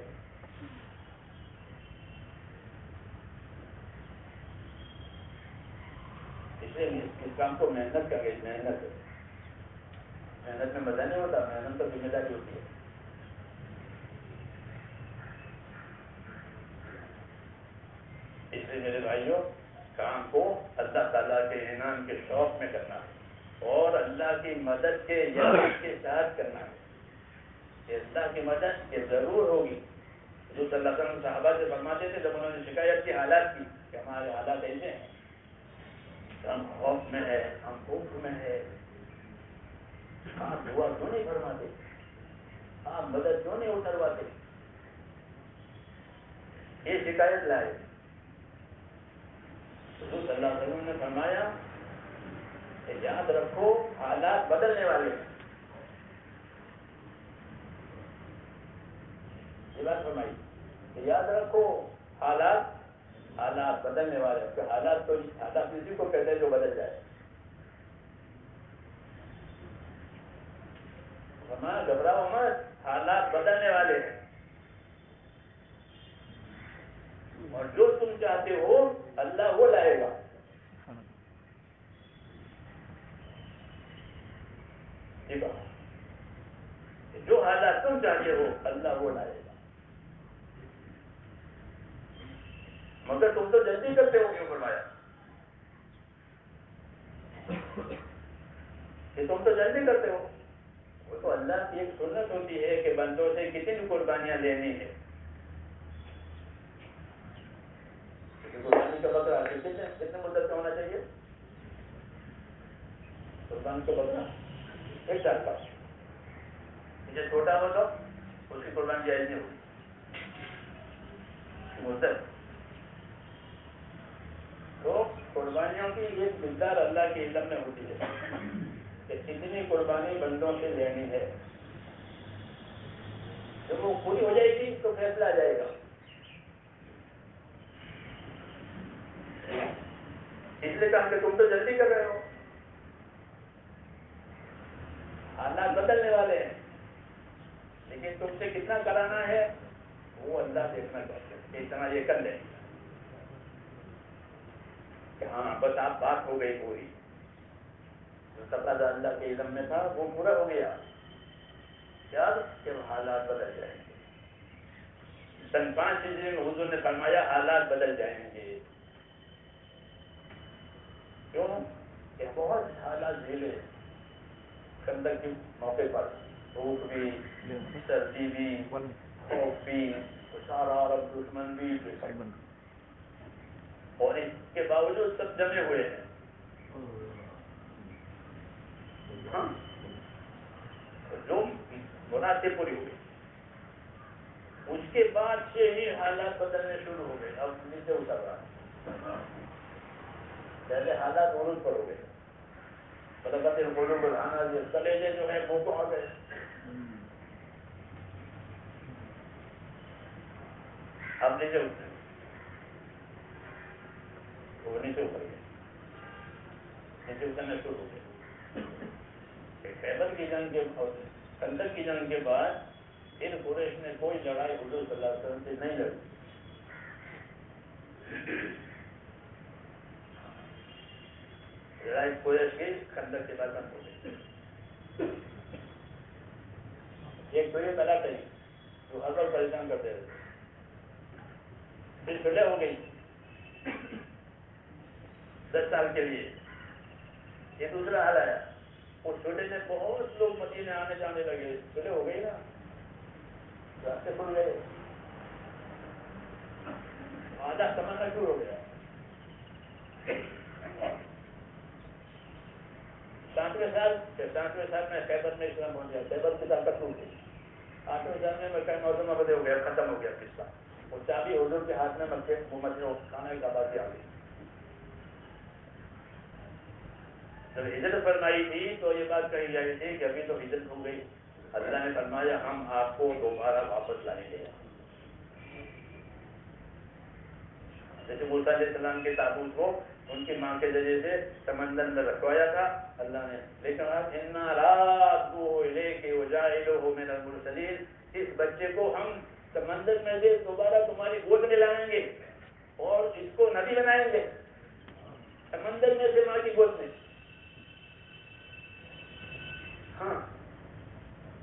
اس لیے اس کام کو محنت کر گئی، محنت میں مزہ نہیں ہوتا، محنت تو ذمہ داری ہوتی ہے۔ اس لیے میرے بھائیوں، کام کو اللہ تعالیٰ کے انعام کے شوق میں کرنا ہے اور اللہ کی مدد کے یقین کے ساتھ کرنا ہے کہ اللہ کی مدد کہ ضرور ہوگی۔ حضور صلی اللہ علیہ وسلم صحابہ سے فرماتے تھے جب انہوں نے شکایت کی حالات کی کہ ہمارے حالات ایسے ہیں، ہم خوف میں ہے، ہم کفر میں ہے، آپ دعا کیوں نہیں فرماتے؟ آپ مدد کیوں نہیں اترواتے؟ یہ شکایت لائے. حضور صلی اللہ علیہ وسلم نے فرمایا کہ یاد رکھو حالات بدلنے والے ہیں. یہ بات فرمائی کہ یاد رکھو حالات بدلنے والے ہیں. حالات اسی کو کہتے ہیں جو بدل جائے. فرمایا گھبراؤ مت، حالات بدلنے والے ہیں اور جو تم چاہتے ہو اللہ وہ لائے گا. جو حالات تم چاہتے ہو اللہ وہ لائے گا. مگر تم تو جلدی کرتے ہو. کیوں فرمایا کہ تم تو جلدی کرتے ہو؟ وہ تو اللہ کی ایک سنت ہوتی ہے کہ بندوں سے کتنی قربانیاں لینی ہے. قربانی کا بکرا کتنے مدت کا ہونا چاہیے؟ قربان کا بکرا 1 سال کا. جب چھوٹا ہو تو اس کی قربانی جائز نہیں ہوگی. مدت تو قربانیوں کی ایک مقدار اللہ کے علم میں ہوتی ہے کہ کتنی قربانی بندوں سے لینی ہے. جب وہ پوری ہو جائے گی تو فیصلہ آ جائے گا. اس لیے کہا کہ تم تو جلدی کر رہے ہو. حالات بدلنے والے ہیں لیکن تم سے کتنا کرانا ہے وہ اللہ دیکھنا چاہتے ہیں. اتنا یہ کر لیں کہ ہاں بس آپ بات ہو گئی پوری. جو تقاضا اللہ کے علم میں تھا وہ پورا ہو گیا. کیا کہ حالات بدل جائیں گے. 5 ہجری میں حضور نے فرمایا حالات بدل جائیں گے. کیوں کہ بہت حالات جھیلے خندق کے موقع پر. دھوپ بھی، سردی بھی، خوف بھی، سارا عرب دشمن بھی، اور اس کے باوجود سب جمے ہوئے ہیں. ہاں جو مناسب پوری ہوئی. اس کے بعد سے ہی حالات بدلنے شروع ہو گئے. اب نیچے اتر رہا. پہلے حالات عروج پر ہو گئے. کلیجے جو ہے وہ تو آ گئے. اب نیچے اترے وہ نیچے اتر گئے. نیچے اترنا شروع ہو گئے. خیبر کی جنگ کے خندق کی جنگ کے بعد ان قریش نے کوئی لڑائی حضور صلی اللہ علیہ وسلم سے نہیں لڑی. لڑائی قریش کی خندق کے بعد بند ہو گئی. ایک تو یہ بلا کہیں جو ہر وقت پریشان کرتے رہتے. پھر صلح ہو گئی 10 سال کے لیے. یہ دوسرا حال آیا. اس چھوٹے سے بہت لوگ مدینے آنے جانے لگے. صلح ہو گئی نا، راستے کھل گئے. آدھا سمجھنا شروع ہو گیا. 7ویں سال میں خیبر میں اسلام پہنچ گیا. خیبر کی طاقت ٹوٹ گئی. 8ویں سال میں مکہ معظمہ بدل ہو گیا، ختم ہو گیا قصہ. اور چابی حضور کے ہاتھ میں مکے خانہ کعبہ کی آ گئی. جب ہجرت فرمائی تھی تو یہ بات کہی جائی تھی کہ ابھی تو ہجرت ہو گئی. اللہ نے فرمایا ہم آپ کو دوبارہ واپس لائیں گے. جیسے موسیٰ علیہ السلام کے تابوت کو ان کی ماں کے ذریعے سے سمندر میں رکھوایا تھا اللہ نے، لیکن اِنَّا رَادُّوهُ إِلَيْكِ وَجَاعِلُوهُ مِنَ الْمُرْسَلِينَ. اس بچے کو ہم سمندر میں سے دوبارہ تمہاری گود میں لائیں گے اور اس کو نبی بنائیں گے. سمندر میں سے ماں کی گود میں. ہاں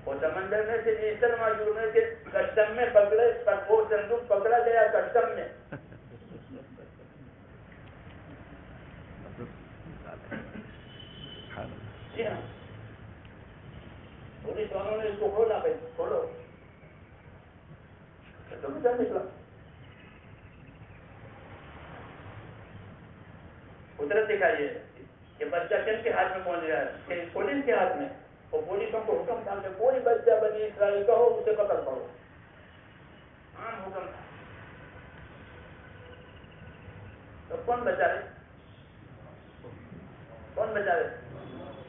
وہ سمندر میں سے اس طرح معلوم ہے کہ کسٹم میں پکڑے، وہ صندوق پکڑا گیا کسٹم میں. جی ہاں پولیس والوں نے اس کو کھولا. بھائی کھولو تو کیا نکلا. قدرت دکھائیے کہ بچہ کن کے ہاتھ میں پہنچ گیا ہے؟ کہ پولیس کے ہاتھ میں. اور پولیسوں کو حکم تھا کہ کوئی بچہ بنی اسرائیل کا ہو اسے قتل کرو، عام حکم تھا. تو کون بچا رہے؟ کون بچا رہے؟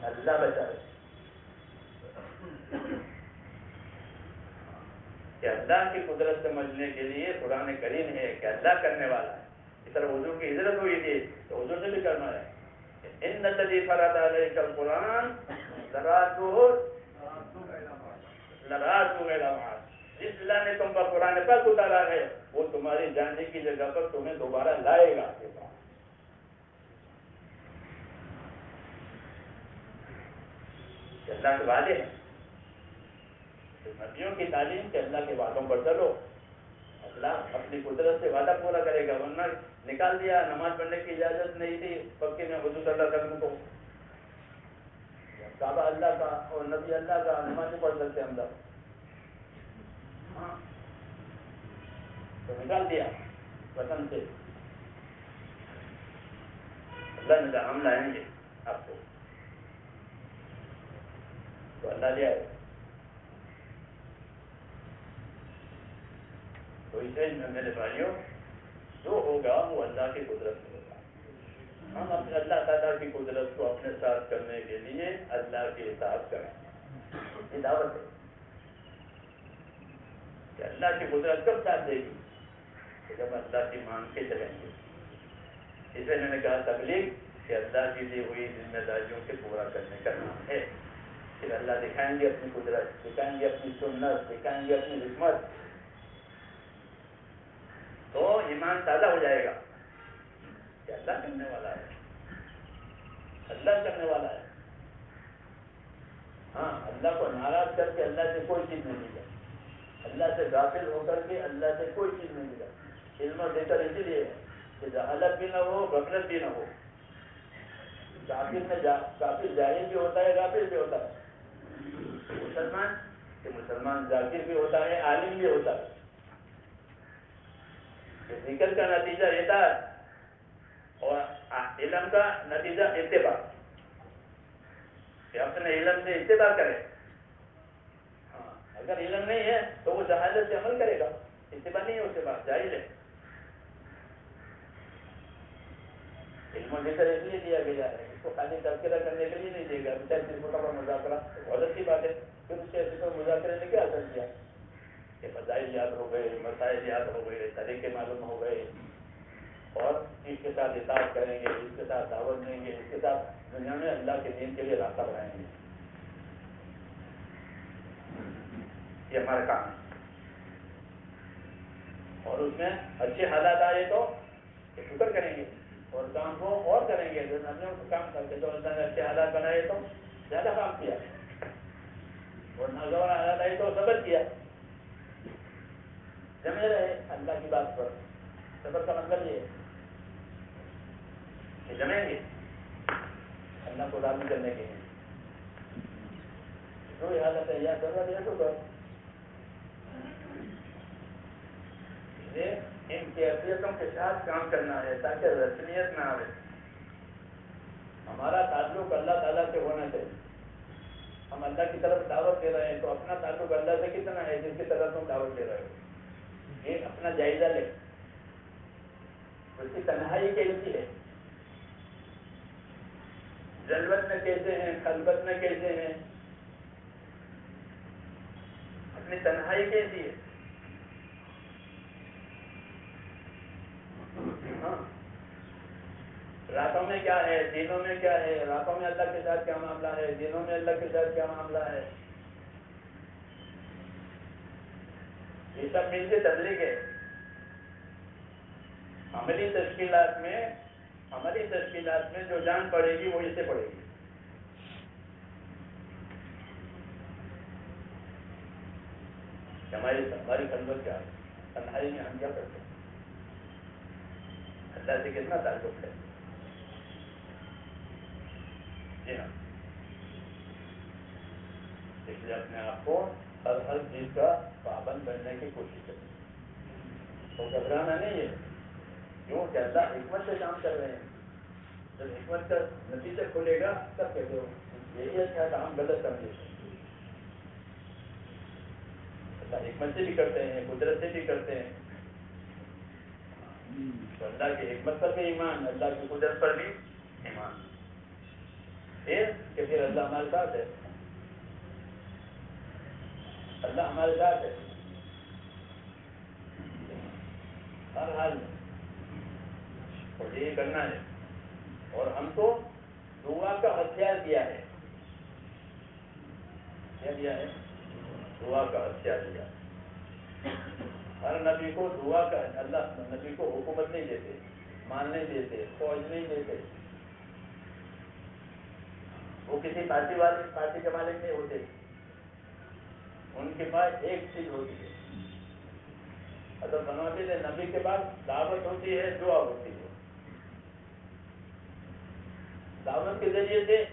اللہ بچا رہے. کہ اللہ کی قدرت سمجھنے کے لیے قرآن کریم ہے کہ اللہ کرنے والا ہے. اس طرح حضور کی ہجرت ہوئی تھی تو حضور نے بھی کرنا ہے. ان الذی فرض علیک القرآن لرادوک الی معاد. جس اللہ نے تم پر قرآن پاک اتارا ہے وہ تمہاری جانے کی جگہ پر تمہیں دوبارہ لائے گا. اللہ کے وعدے ہیں. نبیوں کی تعلیم کے اللہ کے وعدوں پر چلو، اللہ اپنی قدرت سے وعدہ پورا کرے گا. ورنہ نکال دیا، نماز پڑھنے کی اجازت نہیں تھی پکے میں حضور صلی اللہ علیہ وسلم کو. کعبہ اللہ کا اور نبی اللہ کا، نماز نہیں پڑھ سکتے ہم لوگ. ہاں تو نکال دیا وطن سے. اللہ نے ہم لائیں گے آپ کو، تو اللہ لے آئے. تو اسے میرے بھائیوں جو ہوگا وہ اللہ کی قدرت سے ہوگا. ہم اپنے اللہ تعالیٰ کی قدرت کو اپنے ساتھ کرنے کے لیے اللہ کے اطاعت کریں. یہ دعوت ہے کہ اللہ کی قدرت کب ساتھ دے گی؟ کہ جب اللہ کی مان کے چلیں گے. اس لیے میں نے کہا تبلیغ کہ اللہ کی دی ہوئی ذمہ داریوں کے پورا کرنے کا نام ہے. پھر اللہ دکھائیں گے اپنی قدرت، دکھائیں گے اپنی سنت، دکھائیں گے اپنی حکمت. تو ایمان تازہ ہو جائے گا کہ اللہ کرنے والا ہے، اللہ کرنے والا ہے. ہاں اللہ کو ناراض کر کے اللہ سے کوئی چیز نہیں ملے، اللہ سے غافل ہو کر کے اللہ سے کوئی چیز نہیں ملا. علم دے کر اسی لیے کہ جہالت بھی نہ ہو، غفلت بھی نہ ہو. کافر جاہل بھی ہوتا ہے، غافل بھی ہوتا ہے. مسلمان ذاکر بھی ہوتا ہے، عالم بھی ہوتا ہے. ذکر کا نتیجہ اطاعت اور علم کا نتیجہ اتباع، کہ اپنے علم سے اتباع کرے. ہاں اگر علم نہیں ہے تو وہ جہالت سے عمل کرے گا، اتباع نہیں ہے اس کے بعد جاہل ہے. علم و ذکر اس لیے دیا گیا ہے، اس کو خالی تذکرہ کرنے کے لیے نہیں دے گا. بچہ صرف کا مذاکرہ بہت اچھی بات ہے. پھر اس کے ذکر مذاکرے نے کیا اثر کیا کہ فضائل یاد ہو گئے، مسائل یاد ہو گئے، طریقے معلوم ہو گئے، اور اس کے ساتھ اطاعت کریں گے، اس کے ساتھ دعوت دیں گے، اس کے ساتھ دنیا میں اللہ کے دین کے لیے راستہ بنائیں گے. یہ ہمارا کام ہے. اور اس میں اچھے حالات آئے تو شکر کریں گے اور کام کو اور کریں گے. جو ہم نے کام کرتے تو اللہ نے اچھے حالات بنائے تو زیادہ کام کیا، اور ناگوار حالات آئے تو صبر کیا. جمے رہے اللہ کی بات پر. صبر کا مطلب یہ ہے کہ جمیں گے اللہ کو راضی کرنے کے لیے. جو حالت ہے یا ضرورت ہے تو ان کیفیتوں کے ساتھ کام کرنا ہے تاکہ رسمیت نہ آئے. ہمارا تعلق اللہ تعالیٰ سے ہونا چاہیے. ہم اللہ کی طرف دعوت دے رہے ہیں تو اپنا تعلق اللہ سے کتنا ہے جس کی طرف تم دعوت دے رہے ہو. یہ اپنا جائزہ لے. اس کی تنہائی کیسی ہے، جلوت میں کیسے ہیں، خلوت میں کیسے ہیں، اپنی تنہائی کیسی ہے. ہاں راتوں میں کیا ہے، دنوں میں کیا ہے. راتوں میں اللہ کے ساتھ کیا معاملہ ہے، دنوں میں اللہ کے ساتھ کیا معاملہ ہے. یہ سب مل کے تبلیغ ہے. عملی تشکیلات میں جو جان پڑے گی وہ اس سے پڑے گی. ہماری خلوت کیا ہے، تنہائی میں ہم کیا کرتے ہیں، اللہ سے کتنا تعلق ہے. جی ہاں اس لیے اپنے آپ کو ہر چیز کا پابند بننے کی کوشش کریں. تو گھبرانا نہیں ہے، کیوں کہ اللہ حکمت سے کام کر رہے ہیں. جب حکمت کا نتیجہ کھلے گا تب کہتے ہو یہی اچھا تھا، ہم غلط سمجھے. اللہ حکمت سے بھی کرتے ہیں، قدرت سے بھی کرتے ہیں. تو اللہ کی حکمت پر بھی ایمان، اللہ کی قدرت پر بھی ایمان. کہ پھر اللہ ہمارے ساتھ ہے، اللہ ہمارے ساتھ ہے ہر حال میں، اور یہ کرنا ہے. اور ہم کو دعا کا ہتھیار دیا ہے. کیا دیا ہے؟ دعا کا ہتھیار دیا. ہر نبی کو دعا کا، اللہ نبی کو حکومت نہیں دیتے، مال نہیں دیتے، فوج نہیں دیتے. وہ کسی پارٹی کے مالک نہیں ہوتے. ان کے پاس ایک چیز ہوتی ہے. حضرت بنواتے تھے نبی کے پاس دعوت ہوتی ہے، دعا ہوتی ہے. دعوت کے ذریعے سے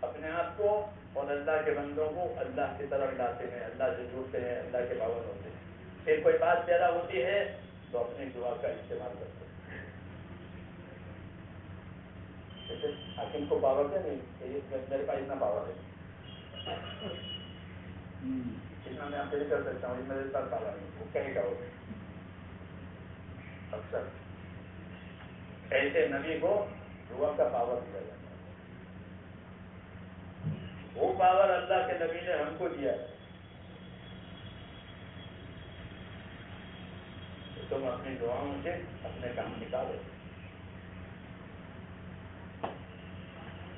اپنے آپ کو اور اللہ کے بندوں کو اللہ کی طرف لاتے ہیں، اللہ سے جڑتے ہیں، اللہ کے پابند ہوتے ہیں. پھر کوئی بات پیدا ہوتی ہے تو اپنی دعا کا استعمال کرتے ہیں. جیسے حاکم کو پاور ہے نہیں کہ میرے پاس اتنا پاور ہے، اتنا میں آپ سے نہیں کر سکتا ہوں، میرے ساتھ پاور نہیں، وہ کہیں کا ہوگا. اکثر ایسے نبی کو دعا کا پاور دیا جاتا ہے. وہ پاور اللہ کے نبی نے ہم کو دیا ہے. تم اپنی دعاؤں سے اپنے کام نکالو.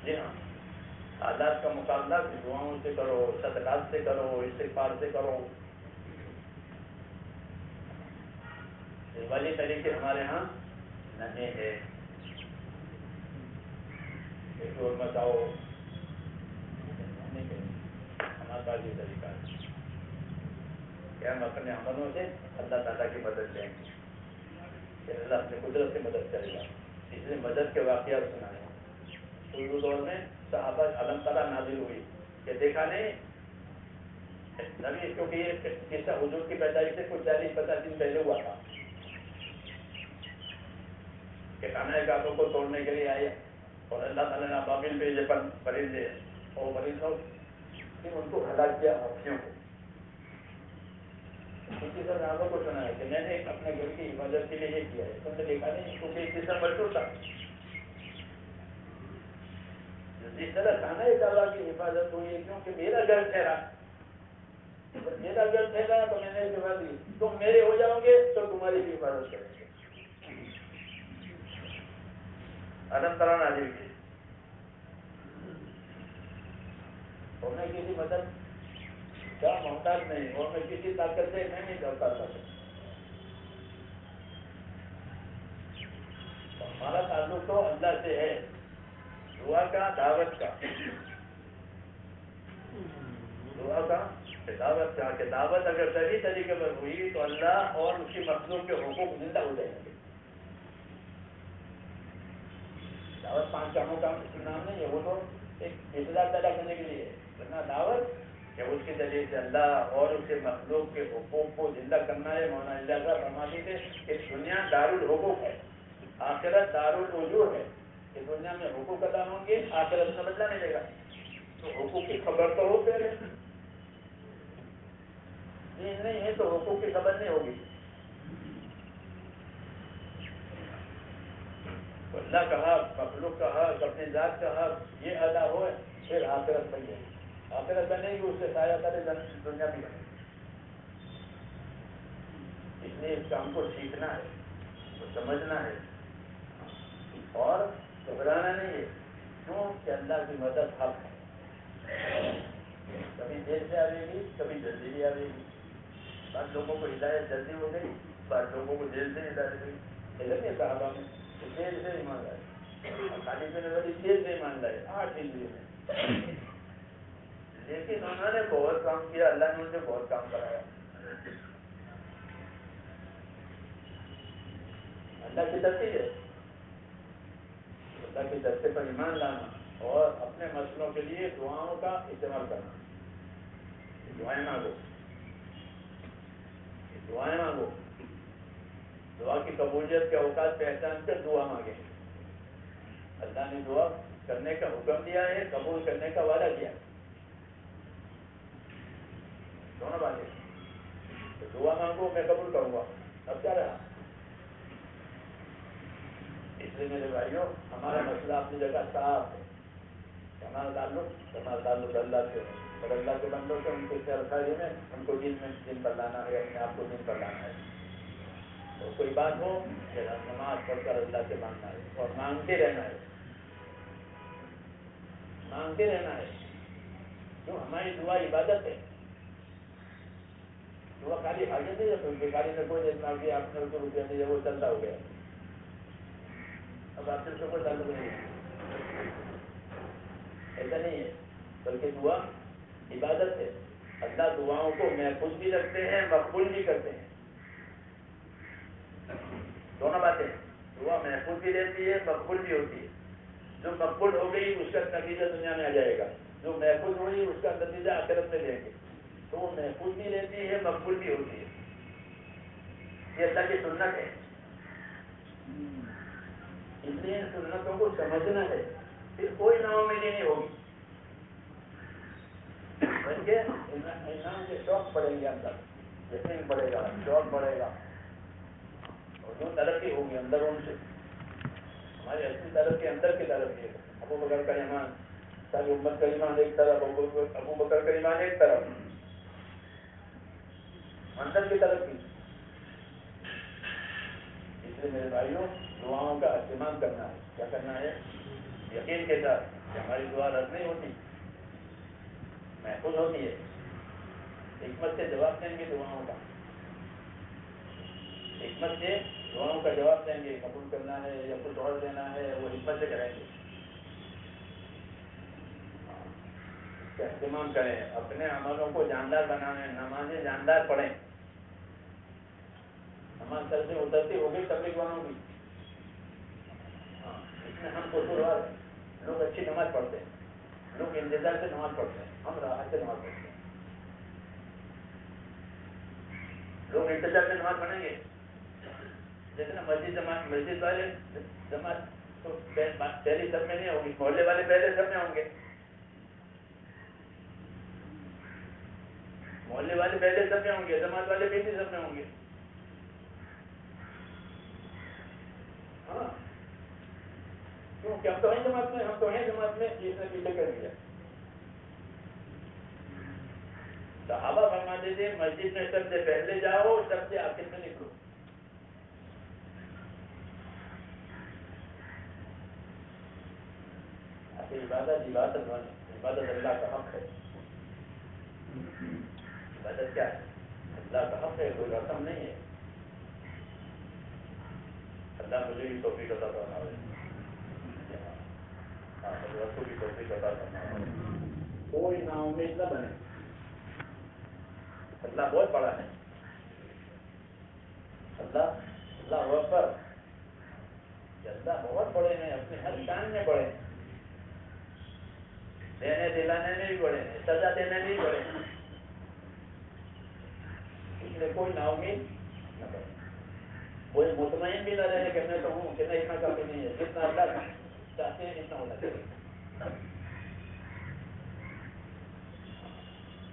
جی ہاں، حالات کا مقابلہ دعاؤں سے کرو، صدقات سے کرو، استغفار سے کرو. یہ والی طریقے ہمارے ہاں نہیں ہے. ایک اور بتاؤ، ہمارے پاس یہ طریقہ ہے کہ ہم اپنے عملوں سے اللہ تعالیٰ کی مدد لیں گے کہ اللہ اپنے قدرت سے مدد کرے گا. اس لیے مدد کے واقعات سنائے. اردو دور میں صحابہ علم تعالیٰ نازل ہوئی کہ دیکھا نہیں نبی، کیونکہ یہ قصہ حضور کی پیدائش سے کچھ 40-50 دن پہلے ہوا تھا کہ کھانا کعبہ کو توڑنے کے لیے آئے اور اللہ تعالیٰ نے ابابیل بھیجے پرندے، اور پرندوں نے ان کو ہلاک کیا ہاتھیوں کو. کسی صحابہ کو سنا ہے کہ میں نے اپنے گھر کی حفاظت کے لیے یہ کیا ہے. تم نے دیکھا نہیں کیونکہ اس قصہ مشہور تھا. جس طرح کھانا کعبہ کی حفاظت ہوئی ہے کیونکہ میرا گھر ٹھہرا، میرا گھر ٹھہرا تو میں نے جواب دی تم میرے ہو جاؤ گے تو تمہاری بھی حفاظت کریں گے. علم تعالیٰ نازل کی اور میں کسی مدد کا محتاج نہیں، اور میں کسی طاقت سے میں نہیں کرتا تھا. ہمارا تعلق تو اللہ سے ہے، دعا کا، دعوت کا. دعا کا، دعوت کا کہ دعوت اگر صحیح طریقے پر ہوئی تو اللہ اور اس کی مخلوق کے حقوق زندہ ہو جائیں گے. دعوت 5 کاموں کا نام نہیں ہے، وہ تو ایک اطلاع پیدا کرنے کے لیے ہے. ورنہ دعوت کہ اس کے ذریعے سے اللہ اور اس کے مخلوق کے حقوق کو زندہ کرنا ہے. مولانا اجازہ فرماتے تھے کہ دنیا دارالحقوق ہے، آخرت دارالوجوہ ہے. کہ دنیا میں حقوق ادا ہوں گے، آخرت میں بدلہ ملے گا. تو حقوق کی خبر تو ہو پہلے، دین نہیں ہے تو حقوق کی خبر نہیں ہوگی. اللہ کا حق، مخلوق کا حق، اپنی ذات کا حق یہ ادا ہوئے پھر آخرت بنے گی. آخرت بنے گی، اس سے سایہ کرے دنیا بھی بنے گی. اس لیے اس کام کو سیکھنا ہے، وہ سمجھنا ہے اور گھبرانا نہیں ہے. کیوں کہ اللہ کی مدد حق ہے. کبھی دیر سے آئے گی، کبھی جلدی بھی آئے گی. بعض لوگوں کو ہدایت جلدی ہو گئی، بعض لوگوں کو دیر سے ہدایت ہوئی. نہیں صاحبہ میں دیر سے ایمان لائے، خالی پینے والی دیر سے ایمان لائے 8 ہجری میں، لیکن انہوں نے بہت کام کیا، اللہ نے ان سے بہت کام کرایا. اللہ کی ترتیب ہے. اللہ کی ترتیب پر ایمان لانا اور اپنے مسئلوں کے لیے دعاؤں کا استعمال کرنا. دعائیں مانگو، دعائیں مانگو. دعا کی قبولیت کے اوقات پہچان کر دعا مانگے. اللہ نے دعا کرنے کا حکم دیا ہے، قبول کرنے کا وعدہ کیا. دونوں باتیں. دعا مانگو میں قبول کروں گا. اب کیا رہا؟ اس لیے میرے بھائیوں ہمارا مسئلہ اپنی جگہ صاف ہے. ہمارا تعلق اللہ سے ہے اور اللہ کے بندوں سے ان کے خیر میں ان کو دین پر لانا ہے, اپنے آپ کو دین پر لانا ہے. اور کوئی بات ہو کہ نماز پڑھ کر اللہ سے مانگنا ہے اور مانگتے رہنا ہے, مانگتے رہنا ہے. جو ہماری دعا عبادت ہے. دعا خالی حاجت نہیں ہے, بھکاری میں کوئی دیکھنا کہ آپ نے اسے روپیہ دیا وہ چلتا ہو گیا. اب آپ سے کوئی تعلق نہیں ہے, ایسا نہیں ہے. بلکہ دعا عبادت ہے. اللہ دعاؤں کو محفوظ بھی رکھتے ہیں, مقبول بھی کرتے ہیں. دونوں باتیں. دعا محفوظ بھی رہتی ہے, مقبول بھی ہوتی ہے. جو مقبول ہو گئی اس کا نتیجہ دنیا میں آ جائے گا, جو محفوظ ہوئی اس کا نتیجہ آخرت میں لیں گے. تو وہ محفوظ بھی رہتی ہے, مقبول بھی ہوتی ہے. یہ اللہ کی سنت ہے. اس لیے ان سنتوں کو سمجھنا ہے, پھر کوئی ناامیدی نہیں ہوگی. بلکہ انسان کے شوق پڑیں گے, اندر یقین پڑے گا, شوق پڑے گا, اور جو ترقی ہوگی اندروں سے. ہماری اصلی ترقی اندر کی ترقی ہے. ابو بکر کا ایمان, ساری امت کا ایمان ایک طرف, ابو بکر کا ایمان ایک طرف, اندر کی ترقی. اس لیے میرے بھائیوں دعاؤں کا اہتمام کرنا ہے. کیا کرنا ہے؟ یقین کے ساتھ کہ ہماری دعا رد نہیں ہوتی, محفوظ ہوتی ہے. حکمت سے جواب دیں گے دعاؤں کا, حکمت سے دعاؤں کا جواب دیں گے. قبول کرنا ہے یا کچھ اور دینا ہے وہ حکمت سے کریں گے. اس کا اہتمام کریں, اپنے عملوں کو جاندار بنانے, نمازیں جاندار پڑھیں. نماز سر سے اترتی ہوگی تبلیغ والوں کی, اس میں ہم قصوروار ہیں. لوگ اچھی نماز پڑھتے ہیں, لوگ انتظار سے نماز پڑھتے ہیں, ہم راحت سے نماز پڑھتے ہیں. لوگ انتظار سے نماز پڑھیں گے. جیسے نا مسجد والے جماعت تو پہلی سب میں نہیں ہوگی, محلے والے پہلے سب میں ہوں گے. محلے والے پہلے سب میں ہوں گے, جماعت والے پہلے سب میں ہوں گے. ہاں کیوں کہ ہم تو ہیں جماعت میں, ہم تو ہیں جماعت میں, جس نے پیچھے کر دیا. صحابہ فرماتے تھے مسجد میں سب سے پہلے جاؤ, سب سے آخر میں نکلو. عبادت اللہ کا حق ہے. عبادت کیا ہے؟ اللہ کا حق ہے, کوئی رسم نہیں ہے. اللہ مجھے بھی توفیق عطا فرمائے, حضرت کو بھی توفیق عطا فرمائے. کوئی نا امید نہ بنے. اللہ بہت بڑا ہے. اللہ اکبر. اللہ بہت بڑے ہیں, اپنے ہر شان میں بڑے ہیں. دینے دلانے میں بھی بڑے ہیں, سزا دینے میں بھی بڑے ہیں. اس لیے کوئی نا امید نہ بنے, کوئی مطمئن بھی نہ رہے کہ میں تو ہوں, کہ نہیں اتنا کافی نہیں ہے. جتنا اللہ چاہتے ہیں اتنا ہونا چاہیے.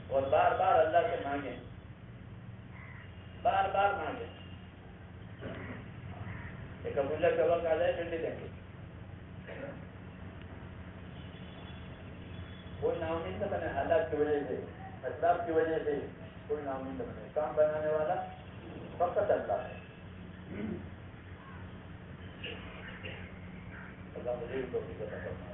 اور بار بار اللہ سے مانگیں, بار بار مانگیں. ایک قبولیت کا وقت آ جائے پھر بھی دیں گے. کوئی نا امید نہ بنے حالات کی وجہ سے, اسباب کی وجہ سے. کوئی نا امید نہ بنے. کام بنانے والا فقط اللہ ہے. اللہ مجھے بھی توفیق عطا فرمائے.